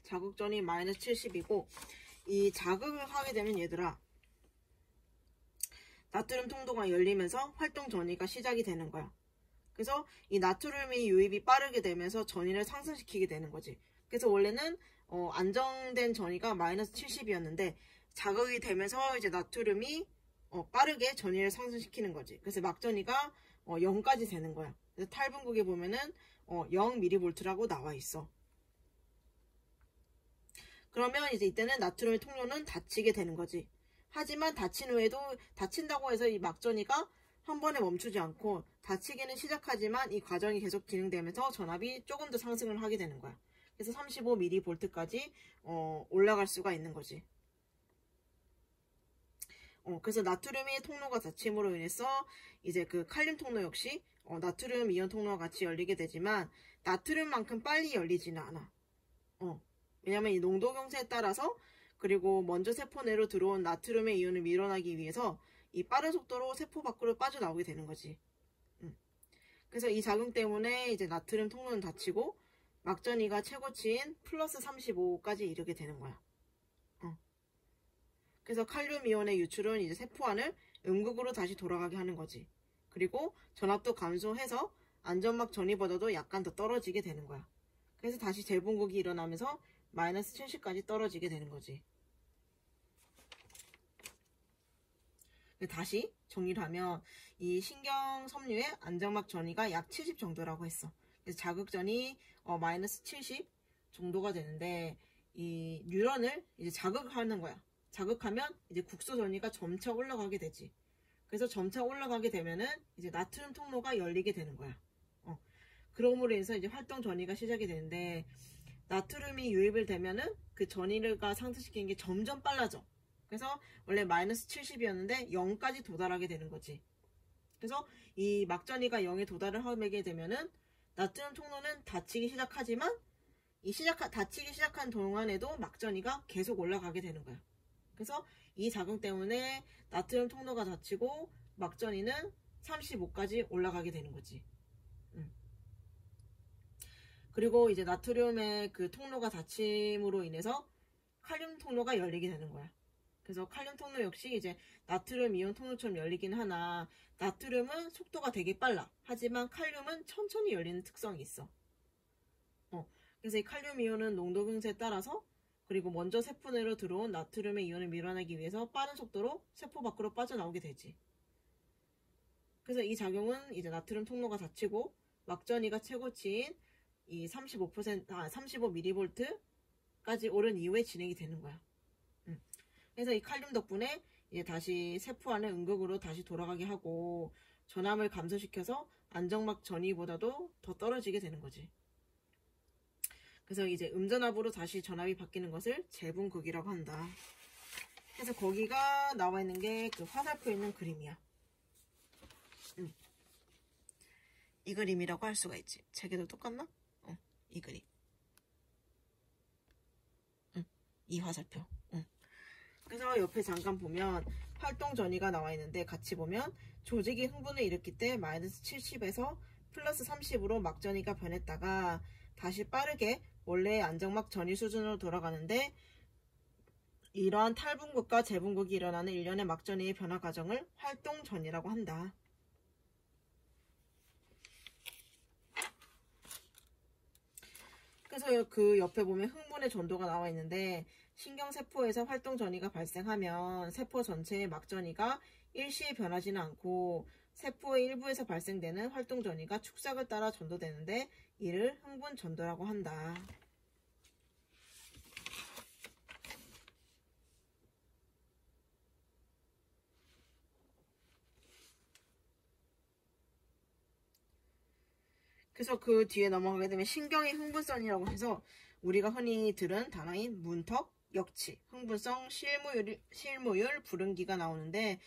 자극전이 마이너스 70이고, 이 자극을 하게 되면 얘들아, 나트륨 통로가 열리면서 활동 전이가 시작이 되는 거야. 그래서 이 나트륨이 유입이 빠르게 되면서 전이를 상승시키게 되는 거지. 그래서 원래는 안정된 전이가 마이너스 70이었는데 자극이 되면서 이제 나트륨이 빠르게 전이를 상승시키는 거지. 그래서 막전이가 0까지 되는 거야. 그래서 탈분극에 보면은 0mV라고 나와 있어. 그러면 이제 이때는 나트륨의 통로는 닫히게 되는 거지. 하지만 닫힌 후에도 닫힌다고 해서 이 막전이가 한 번에 멈추지 않고 닫히기는 시작하지만 이 과정이 계속 진행되면서 전압이 조금 더 상승을 하게 되는 거야. 그래서 35mV까지 올라갈 수가 있는 거지. 그래서 나트륨의 통로가 닫힘으로 인해서 이제 그 칼륨 통로 역시 나트륨 이온 통로와 같이 열리게 되지만 나트륨만큼 빨리 열리지는 않아. 왜냐면 이 농도 경세에 따라서, 그리고 먼저 세포 내로 들어온 나트륨의 이온을 밀어내기 위해서 이 빠른 속도로 세포 밖으로 빠져나오게 되는 거지. 그래서 이 작용 때문에 이제 나트륨 통로는 닫히고 막전이가 최고치인 플러스 35까지 이르게 되는 거야. 그래서 칼륨 이온의 유출은 이제 세포 안을 음극으로 다시 돌아가게 하는 거지. 그리고 전압도 감소해서 안전막 전이보다도 약간 더 떨어지게 되는 거야. 그래서 다시 재분극이 일어나면서 마이너스 70까지 떨어지게 되는 거지. 다시 정리를 하면 이 신경섬유의 안정막 전이가 약 70 정도라고 했어. 그래서 자극전이 마이너스 70 정도가 되는데 이 뉴런을 이제 자극하는 거야. 자극하면 이제 국소 전위가 점차 올라가게 되지. 그래서 점차 올라가게 되면은 이제 나트륨 통로가 열리게 되는 거야. 그러므로 인해서 이제 활동 전이가 시작이 되는데 나트륨이 유입을 되면은 그 전이가 상승시키는 게 점점 빨라져. 그래서 원래 마이너스 70이었는데 0까지 도달하게 되는 거지. 그래서 이 막전이가 0에 도달을 하게 되면은 나트륨 통로는 닫히기 시작하지만 닫히기 시작한 동안에도 막전이가 계속 올라가게 되는 거야. 그래서 이 작용 때문에 나트륨 통로가 닫히고 막전이는 35까지 올라가게 되는 거지. 그리고 이제 나트륨의 그 통로가 닫힘으로 인해서 칼륨 통로가 열리게 되는 거야. 그래서 칼륨 통로 역시 이제 나트륨 이온 통로처럼 열리긴 하나 나트륨은 속도가 되게 빨라. 하지만 칼륨은 천천히 열리는 특성이 있어. 그래서 이 칼륨 이온은 농도 증세에 따라서 그리고 먼저 세포 내로 들어온 나트륨의 이온을 밀어내기 위해서 빠른 속도로 세포 밖으로 빠져나오게 되지. 그래서 이 작용은 이제 나트륨 통로가 닫히고 막전이가 최고치인 이 35mV까지 오른 이후에 진행이 되는 거야. 그래서 이 칼륨 덕분에 이제 다시 세포 안에 음극으로 다시 돌아가게 하고 전압을 감소시켜서 안정막 전이보다도 더 떨어지게 되는 거지. 그래서 이제 음전압으로 다시 전압이 바뀌는 것을 재분극이라고 한다. 그래서 거기가 나와 있는 게 그 화살표에 있는 그림이야. 이 그림이라고 할 수가 있지. 책에도 똑같나? 이 그림. 이 화살표. 그래서 옆에 잠깐 보면 활동 전이가 나와 있는데 같이 보면 조직이 흥분을 일으킬 때 마이너스 70에서 플러스 30으로 막전이가 변했다가 다시 빠르게 원래의 안정막 전이 수준으로 돌아가는데 이러한 탈분극과 재분극이 일어나는 일련의 막전이의 변화 과정을 활동 전이라고 한다. 그래서 그 옆에 보면 흥분의 전도가 나와 있는데 신경세포에서 활동 전이가 발생하면 세포 전체의 막전이가 일시에 변하지는 않고 세포의 일부에서 발생되는 활동 전이가 축삭을 따라 전도되는데 이를 흥분 전도라고 한다. 그래서 그 뒤에 넘어가게 되면 신경의 흥분성이라고 해서 우리가 흔히 들은 단어인 문턱, 역치, 흥분성, 실무율, 불응기가 나오는데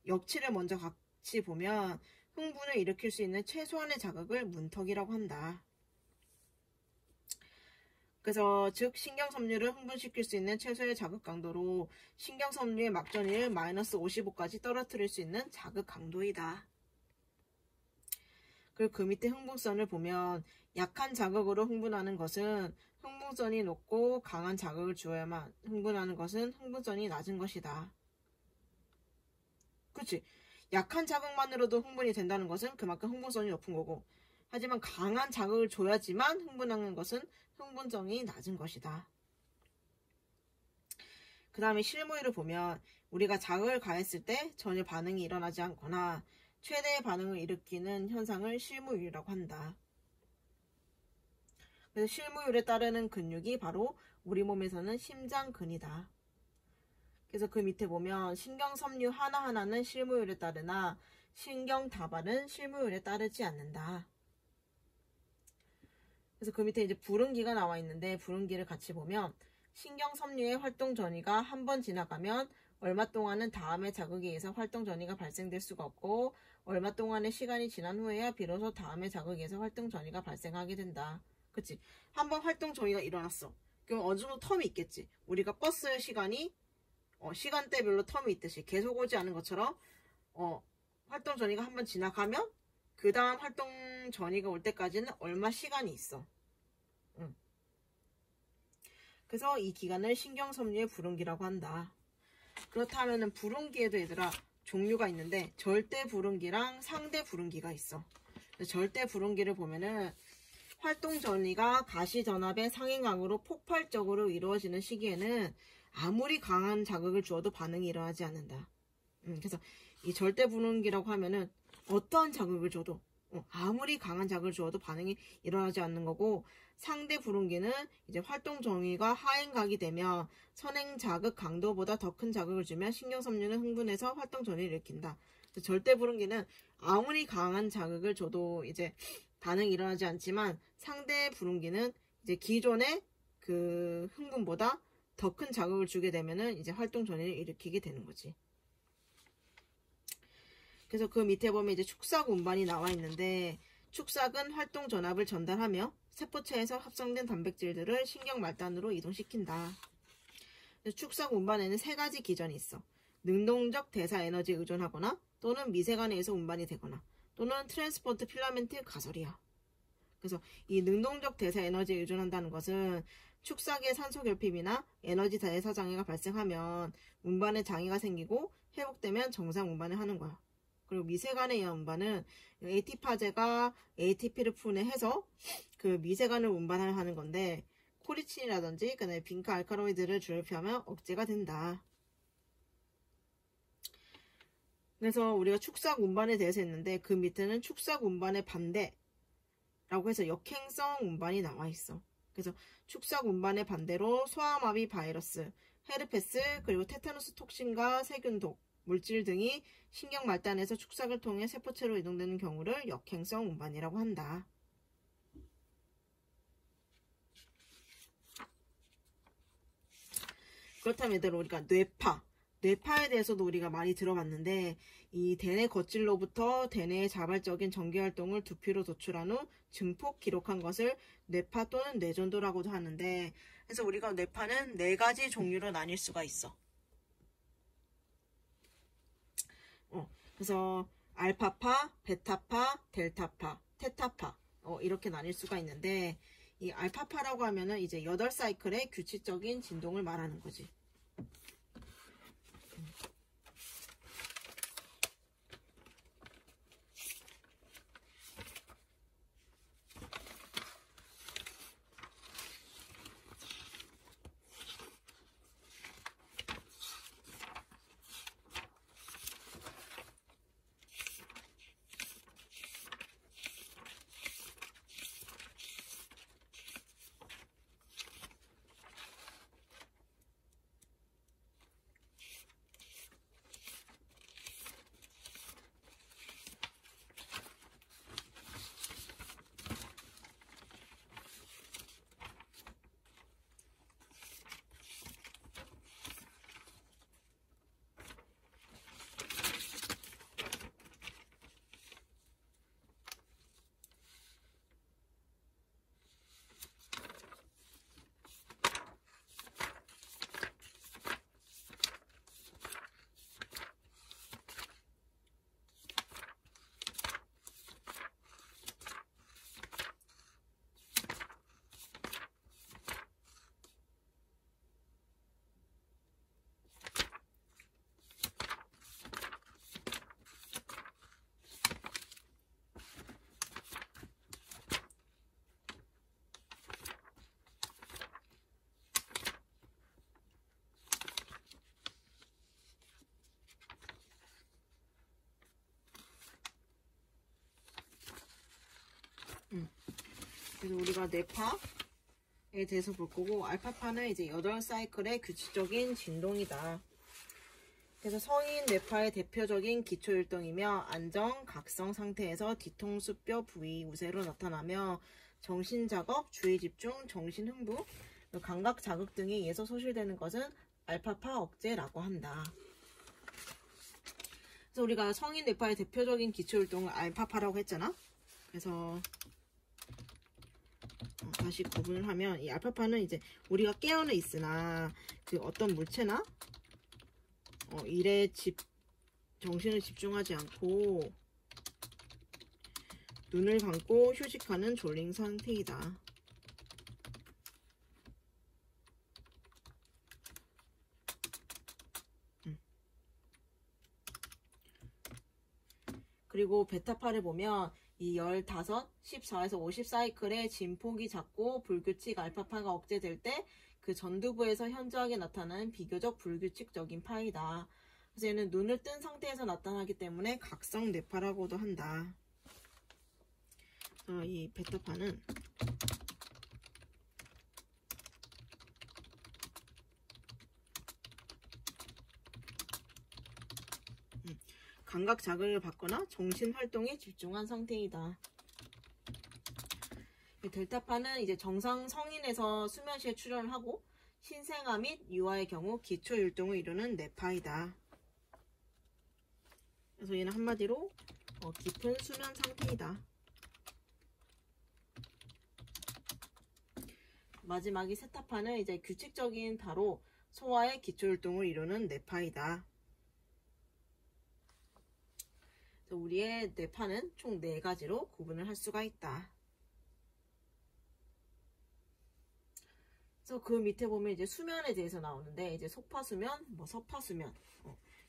역치를 먼저 같이 보면 흥분을 일으킬 수 있는 최소한의 자극을 문턱이라고 한다. 그래서 즉 신경섬유를 흥분시킬 수 있는 최소의 자극 강도로 신경섬유의 막전이를 마이너스 55까지 떨어뜨릴 수 있는 자극 강도이다. 그리고 그 밑에 흥분선을 보면 약한 자극으로 흥분하는 것은 흥분선이 높고 강한 자극을 주어야만 흥분하는 것은 흥분선이 낮은 것이다. 그치? 약한 자극만으로도 흥분이 된다는 것은 그만큼 흥분선이 높은 거고 하지만 강한 자극을 줘야지만 흥분하는 것은 흥분성이 낮은 것이다. 그 다음에 실무율을 보면 우리가 자극을 가했을 때 전혀 반응이 일어나지 않거나 최대의 반응을 일으키는 현상을 실무율이라고 한다. 그래서 실무율에 따르는 근육이 바로 우리 몸에서는 심장근이다. 그래서 그 밑에 보면 신경섬유 하나하나는 실무율에 따르나 신경다발은 실무율에 따르지 않는다. 그래서 그 밑에 이제 불응기가 나와 있는데 불응기를 같이 보면 신경섬유의 활동 전이가 한 번 지나가면 얼마 동안은 다음의 자극에 의해서 활동 전이가 발생될 수가 없고 얼마 동안의 시간이 지난 후에야 비로소 다음의 자극에 의해서 활동 전이가 발생하게 된다. 그치? 한번 활동 전이가 일어났어. 그럼 어느 정도 텀이 있겠지. 우리가 버스 시간이 시간대별로 텀이 있듯이 계속 오지 않은 것처럼 활동 전이가 한번 지나가면 그 다음 활동 전이가 올 때까지는 얼마 시간이 있어. 그래서 이 기간을 신경섬유의 불응기라고 한다. 그렇다면은 불응기에도 얘들아 종류가 있는데 절대 불응기랑 상대 불응기가 있어. 절대 불응기를 보면은 활동 전이가 가시 전압의 상행강으로 폭발적으로 이루어지는 시기에는 아무리 강한 자극을 주어도 반응이 일어나지 않는다. 그래서 이 절대 불응기라고 하면은 어떠한 자극을 줘도 아무리 강한 자극을 주어도 반응이 일어나지 않는 거고, 상대 불운기는 이제 활동 정의가 하행각이 되면 선행 자극 강도보다 더 큰 자극을 주면 신경섬유는 흥분해서 활동 전이를 일으킨다. 절대 불운기는 아무리 강한 자극을 줘도 이제 반응이 일어나지 않지만, 상대 불운기는 이제 기존의 그 흥분보다 더 큰 자극을 주게 되면은 이제 활동 전이를 일으키게 되는 거지. 그래서 그 밑에 보면 이제 축삭 운반이 나와 있는데, 축삭은 활동 전압을 전달하며 세포체에서 합성된 단백질들을 신경 말단으로 이동시킨다. 축삭 운반에는 세 가지 기전이 있어. 능동적 대사 에너지에 의존하거나, 또는 미세간에 의해서 운반이 되거나, 또는 트랜스포트 필라멘트 가설이야. 그래서 이 능동적 대사 에너지에 의존한다는 것은 축삭의 산소 결핍이나 에너지 대사 장애가 발생하면 운반에 장애가 생기고 회복되면 정상 운반을 하는 거야. 그리고 미세간에 의한 운반은 AT파제가 ATP를 분해해서 그 미세간을 운반을 하는 건데, 코리친이라든지 그다음에 빈카 알카로이드를 주입하면 억제가 된다. 그래서 우리가 축삭 운반에 대해서 했는데, 그 밑에는 축삭 운반의 반대라고 해서 역행성 운반이 나와 있어. 그래서 축삭 운반의 반대로 소아마비 바이러스, 헤르페스, 그리고 테타누스 톡신과 세균독, 물질 등이 신경 말단에서 축삭을 통해 세포체로 이동되는 경우를 역행성 운반이라고 한다. 그렇다면 얘들아, 우리가 뇌파에 대해서도 우리가 많이 들어봤는데, 이 대뇌 겉질로부터 대뇌의 자발적인 전기활동을 두피로 도출한 후 증폭 기록한 것을 뇌파 또는 뇌전도라고도 하는데, 그래서 우리가 뇌파는 4가지 종류로 나뉠 수가 있어. 그래서 알파파, 베타파, 델타파, 테타파 이렇게 나뉠 수가 있는데, 이 알파파라고 하면은 이제 8사이클의 규칙적인 진동을 말하는 거지. 그래서 우리가 뇌파에 대해서 볼 거고, 알파파는 이제 8사이클의 규칙적인 진동이다. 그래서 성인 뇌파의 대표적인 기초율동이며, 안정, 각성 상태에서 뒤통수뼈 부위 우세로 나타나며 정신작업, 주의집중, 정신흥부, 감각 자극 등에 의해서 소실되는 것은 알파파 억제라고 한다. 그래서 우리가 성인 뇌파의 대표적인 기초율동을 알파파라고 했잖아. 그래서 다시 구분을 하면, 이 알파파는 이제 우리가 깨어는 있으나 그 어떤 물체나 일에 정신을 집중하지 않고 눈을 감고 휴식하는 졸린 상태이다. 그리고 베타파를 보면 이 15, 14에서 50사이클의 진폭이 작고 불규칙 알파파가 억제될 때 그 전두부에서 현저하게 나타나는 비교적 불규칙적인 파이다. 그래서 얘는 눈을 뜬 상태에서 나타나기 때문에 각성 뇌파라고도 한다. 이 베타판은 감각 자극을 받거나 정신 활동에 집중한 상태이다. 델타파는 이제 정상 성인에서 수면시에 출현을 하고 신생아 및 유아의 경우 기초 율동을 이루는 뇌파이다. 그래서 얘는 한마디로 깊은 수면 상태이다. 마지막이 세타파는 이제 규칙적인 다로 소화의 기초 율동을 이루는 뇌파이다. 우리의 뇌파는 총 4가지로 구분을 할 수가 있다. 그래서 그 밑에 보면 이제 수면에 대해서 나오는데 이제 속파수면, 서파수면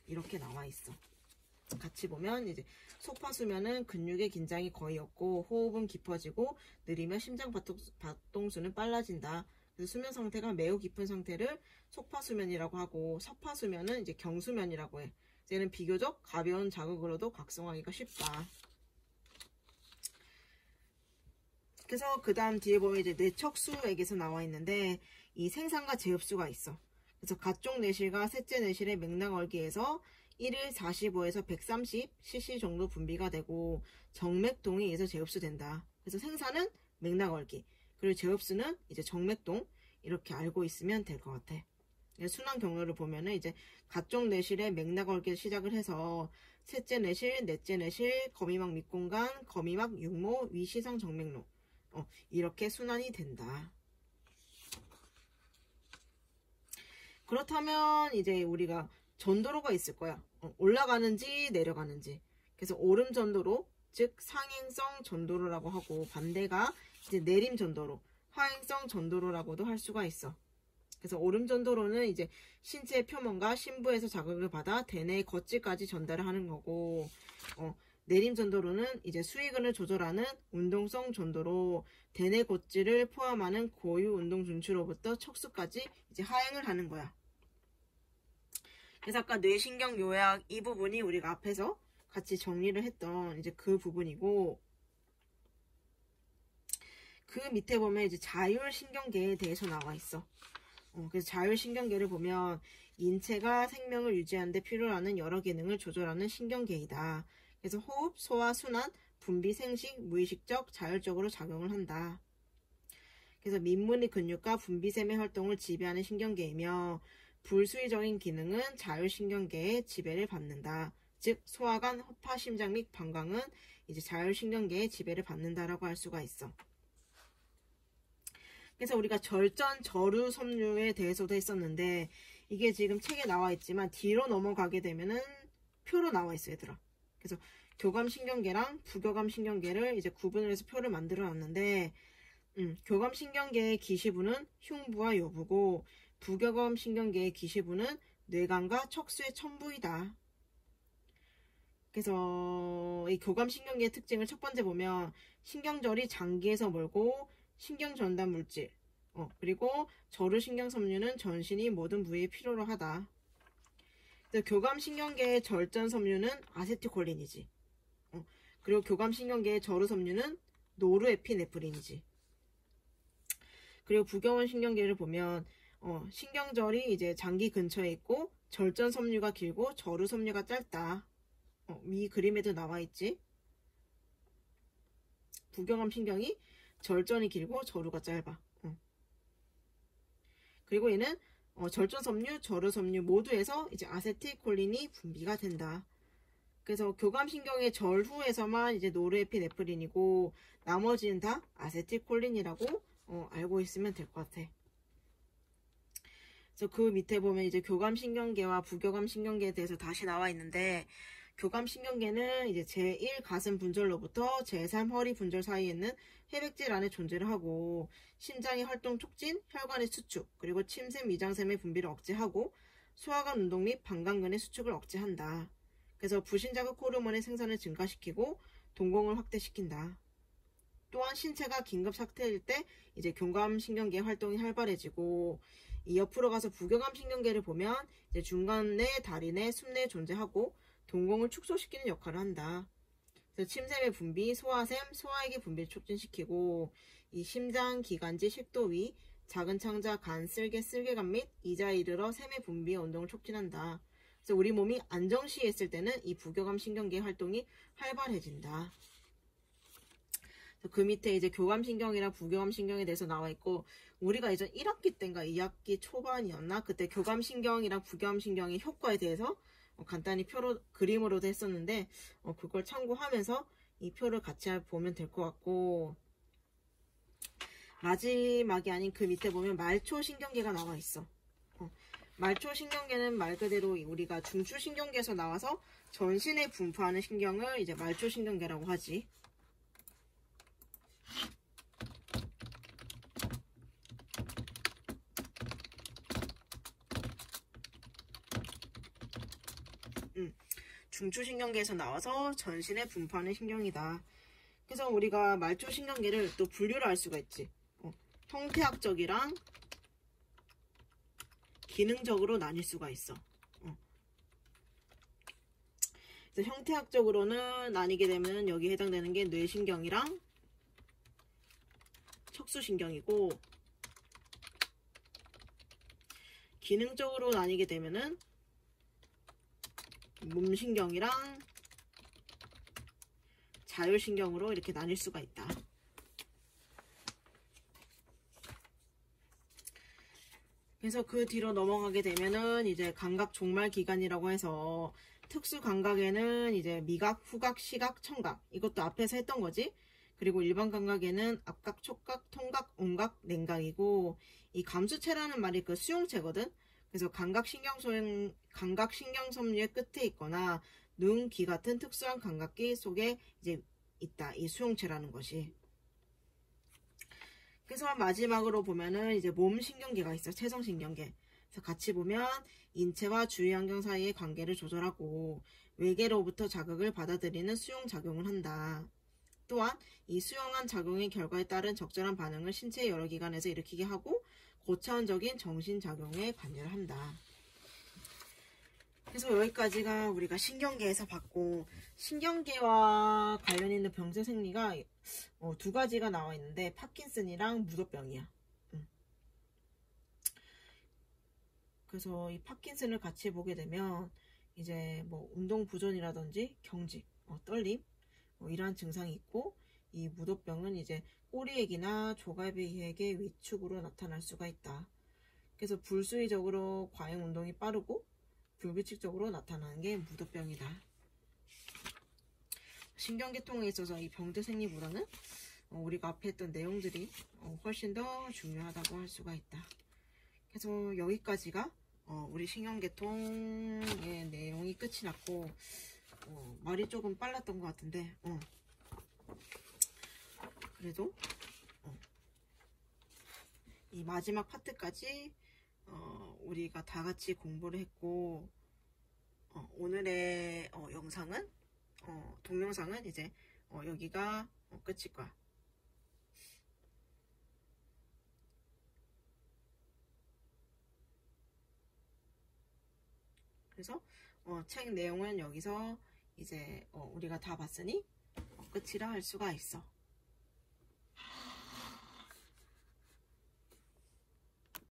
이렇게 나와 있어. 같이 보면 이제 속파수면은 근육의 긴장이 거의 없고 호흡은 깊어지고 느리며 심장 박동수는 빨라진다. 그래서 수면 상태가 매우 깊은 상태를 속파수면이라고 하고 서파수면은 이제 경수면이라고 해. 얘는 비교적 가벼운 자극으로도 각성하기가 쉽다. 그래서 그 다음 뒤에 보면 이제 뇌척수액에서 나와 있는데 이 생산과 제흡수가 있어. 그래서 가쪽 내실과 셋째 내실의 맥락얼기에서 1일 45에서 130cc 정도 분비가 되고 정맥동이 에서 제흡수된다. 그래서 생산은 맥락얼기, 그리고 제흡수는 이제 정맥동, 이렇게 알고 있으면 될 것 같아. 순환 경로를 보면은 이제 가쪽 내실의 맥락얼기를 시작을 해서 셋째 내실, 넷째 내실, 거미막 밑공간, 거미막 육모, 위시상 정맥로 이렇게 순환이 된다. 그렇다면 이제 우리가 전도로가 있을 거야. 올라가는지 내려가는지. 그래서 오름 전도로, 즉 상행성 전도로라고 하고 반대가 이제 내림 전도로, 하행성 전도로라고도 할 수가 있어. 그래서 오름 전도로는 이제 신체의 표면과 심부에서 자극을 받아 대뇌의 겉질까지 전달을 하는 거고, 내림 전도로는 이제 수위근을 조절하는 운동성 전도로 대뇌 겉질을 포함하는 고유 운동 중추로부터 척수까지 이제 하행을 하는 거야. 그래서 아까 뇌신경 요약 이 부분이 우리가 앞에서 같이 정리를 했던 이제 그 부분이고, 그 밑에 보면 이제 자율신경계에 대해서 나와 있어. 그래서 자율신경계를 보면 인체가 생명을 유지하는 데 필요로 하는 여러 기능을 조절하는 신경계이다. 그래서 호흡, 소화, 순환, 분비, 생식, 무의식적, 자율적으로 작용을 한다. 그래서 민물리 근육과 분비샘의 활동을 지배하는 신경계이며 불수의적인 기능은 자율신경계의 지배를 받는다. 즉 소화관, 허파, 심장 및 방광은 이제 자율신경계의 지배를 받는다라고 할 수가 있어. 그래서 우리가 절전, 저류, 섬유에 대해서도 했었는데 이게 지금 책에 나와 있지만 뒤로 넘어가게 되면은 표로 나와 있어 얘들아. 그래서 교감신경계랑 부교감신경계를 이제 구분을 해서 표를 만들어 놨는데 교감신경계의 기시부는 흉부와 여부고 부교감신경계의 기시부는 뇌관과 척수의 첨부이다. 그래서 이 교감신경계의 특징을 첫 번째 보면 신경절이 장기에서 멀고 신경전달 물질, 그리고 저류신경섬유는 전신이 모든 부위에 필요로 하다. 교감신경계의 절전섬유는 아세틸콜린이지. 그리고 교감신경계의 저류섬유는 노르에피네프린이지. 그리고 부교감신경계를 보면 신경절이 이제 장기 근처에 있고 절전섬유가 길고 저류섬유가 짧다. 이 그림에도 나와 있지. 부교감신경이 절전이 길고 저류가 짧아. 그리고 얘는 절전섬유, 저류섬유 모두에서 이제 아세틸콜린이 분비가 된다. 그래서 교감신경의 절후에서만 이제 노르에피네프린이고 나머지는 다 아세틸콜린이라고 알고 있으면 될 것 같아. 그래서 그 밑에 보면 이제 교감신경계와 부교감신경계에 대해서 다시 나와 있는데 교감신경계는 이제 제1 가슴 분절로부터 제3 허리 분절 사이에 있는 회백질 안에 존재를 하고 심장의 활동 촉진, 혈관의 수축, 그리고 침샘, 위장샘의 분비를 억제하고 소화관 운동 및 방광근의 수축을 억제한다. 그래서 부신자극 호르몬의 생산을 증가시키고 동공을 확대시킨다. 또한 신체가 긴급 상태일 때 이제 교감신경계 활동이 활발해지고 이 옆으로 가서 부교감신경계를 보면 이제 중간에 다리 내, 숨 내에 존재하고 동공을 축소시키는 역할을 한다. 그래서 침샘의 분비, 소화샘, 소화액의 분비를 촉진시키고 이 심장, 기관지, 식도위, 작은 창자, 간, 쓸개, 쓸개관 및 이자에 이르러 샘의 분비의 운동을 촉진한다. 그래서 우리 몸이 안정시에 있을 때는 이 부교감 신경계의 활동이 활발해진다. 그 밑에 이제 교감신경이랑 부교감신경에 대해서 나와 있고, 우리가 이제 1학기 때인가 2학기 초반이었나? 그때 교감신경이랑 부교감신경의 효과에 대해서 간단히 그림으로도 했었는데, 그걸 참고하면서 이 표를 같이 보면 될 것 같고, 마지막이 아닌 그 밑에 보면 말초신경계가 나와 있어. 말초신경계는 말 그대로 우리가 중추신경계에서 나와서 전신에 분포하는 신경을 이제 말초신경계라고 하지. 중추신경계에서 나와서 전신에 분포하는 신경이다. 그래서 우리가 말초신경계를 또 분류를 할 수가 있지. 형태학적이랑 기능적으로 나뉠 수가 있어. 그래서 형태학적으로는 나뉘게 되면 여기 해당되는 게 뇌신경이랑 척수신경이고, 기능적으로 나뉘게 되면은 몸신경이랑 자율신경으로 이렇게 나뉠 수가 있다. 그래서 그 뒤로 넘어가게 되면은 이제 감각 종말기관이라고 해서 특수 감각에는 이제 미각, 후각, 시각, 청각, 이것도 앞에서 했던 거지. 그리고 일반 감각에는 앞각, 촉각, 통각, 온각, 냉각이고, 이 감수체라는 말이 그 수용체거든. 그래서 감각신경섬유의 끝에 있거나 눈, 귀 같은 특수한 감각기 속에 이제 있다. 이 수용체라는 것이. 그래서 마지막으로 보면은 이제 몸신경계가 있어. 체성신경계. 그래서 같이 보면 인체와 주위 환경 사이의 관계를 조절하고 외계로부터 자극을 받아들이는 수용작용을 한다. 또한 이 수용한 작용의 결과에 따른 적절한 반응을 신체의 여러 기관에서 일으키게 하고 고차원적인 정신작용에 관여를 한다. 그래서 여기까지가 우리가 신경계에서 봤고, 신경계와 관련 있는 병제 생리가 두 가지가 나와 있는데 파킨슨이랑 무도병이야. 그래서 이 파킨슨을 같이 보게 되면 이제 뭐 운동 부존이라든지 경직, 떨림 이러한 증상이 있고, 이 무도병은 이제 꼬리액이나 조갈비액의 위축으로 나타날 수가 있다. 그래서 불수의적으로 과잉 운동이 빠르고 불규칙적으로 나타나는 게 무도병이다. 신경계통에 있어서 이 병제 생리보다는 우리가 앞에 했던 내용들이 훨씬 더 중요하다고 할 수가 있다. 그래서 여기까지가 우리 신경계통의 내용이 끝이 났고, 말이 조금 빨랐던 것 같은데 그래도 이 마지막 파트까지 우리가 다 같이 공부를 했고, 오늘의 영상은 동영상은 이제 여기가 끝일 거야. 그래서 책 내용은 여기서 이제 우리가 다 봤으니 끝이라 할 수가 있어.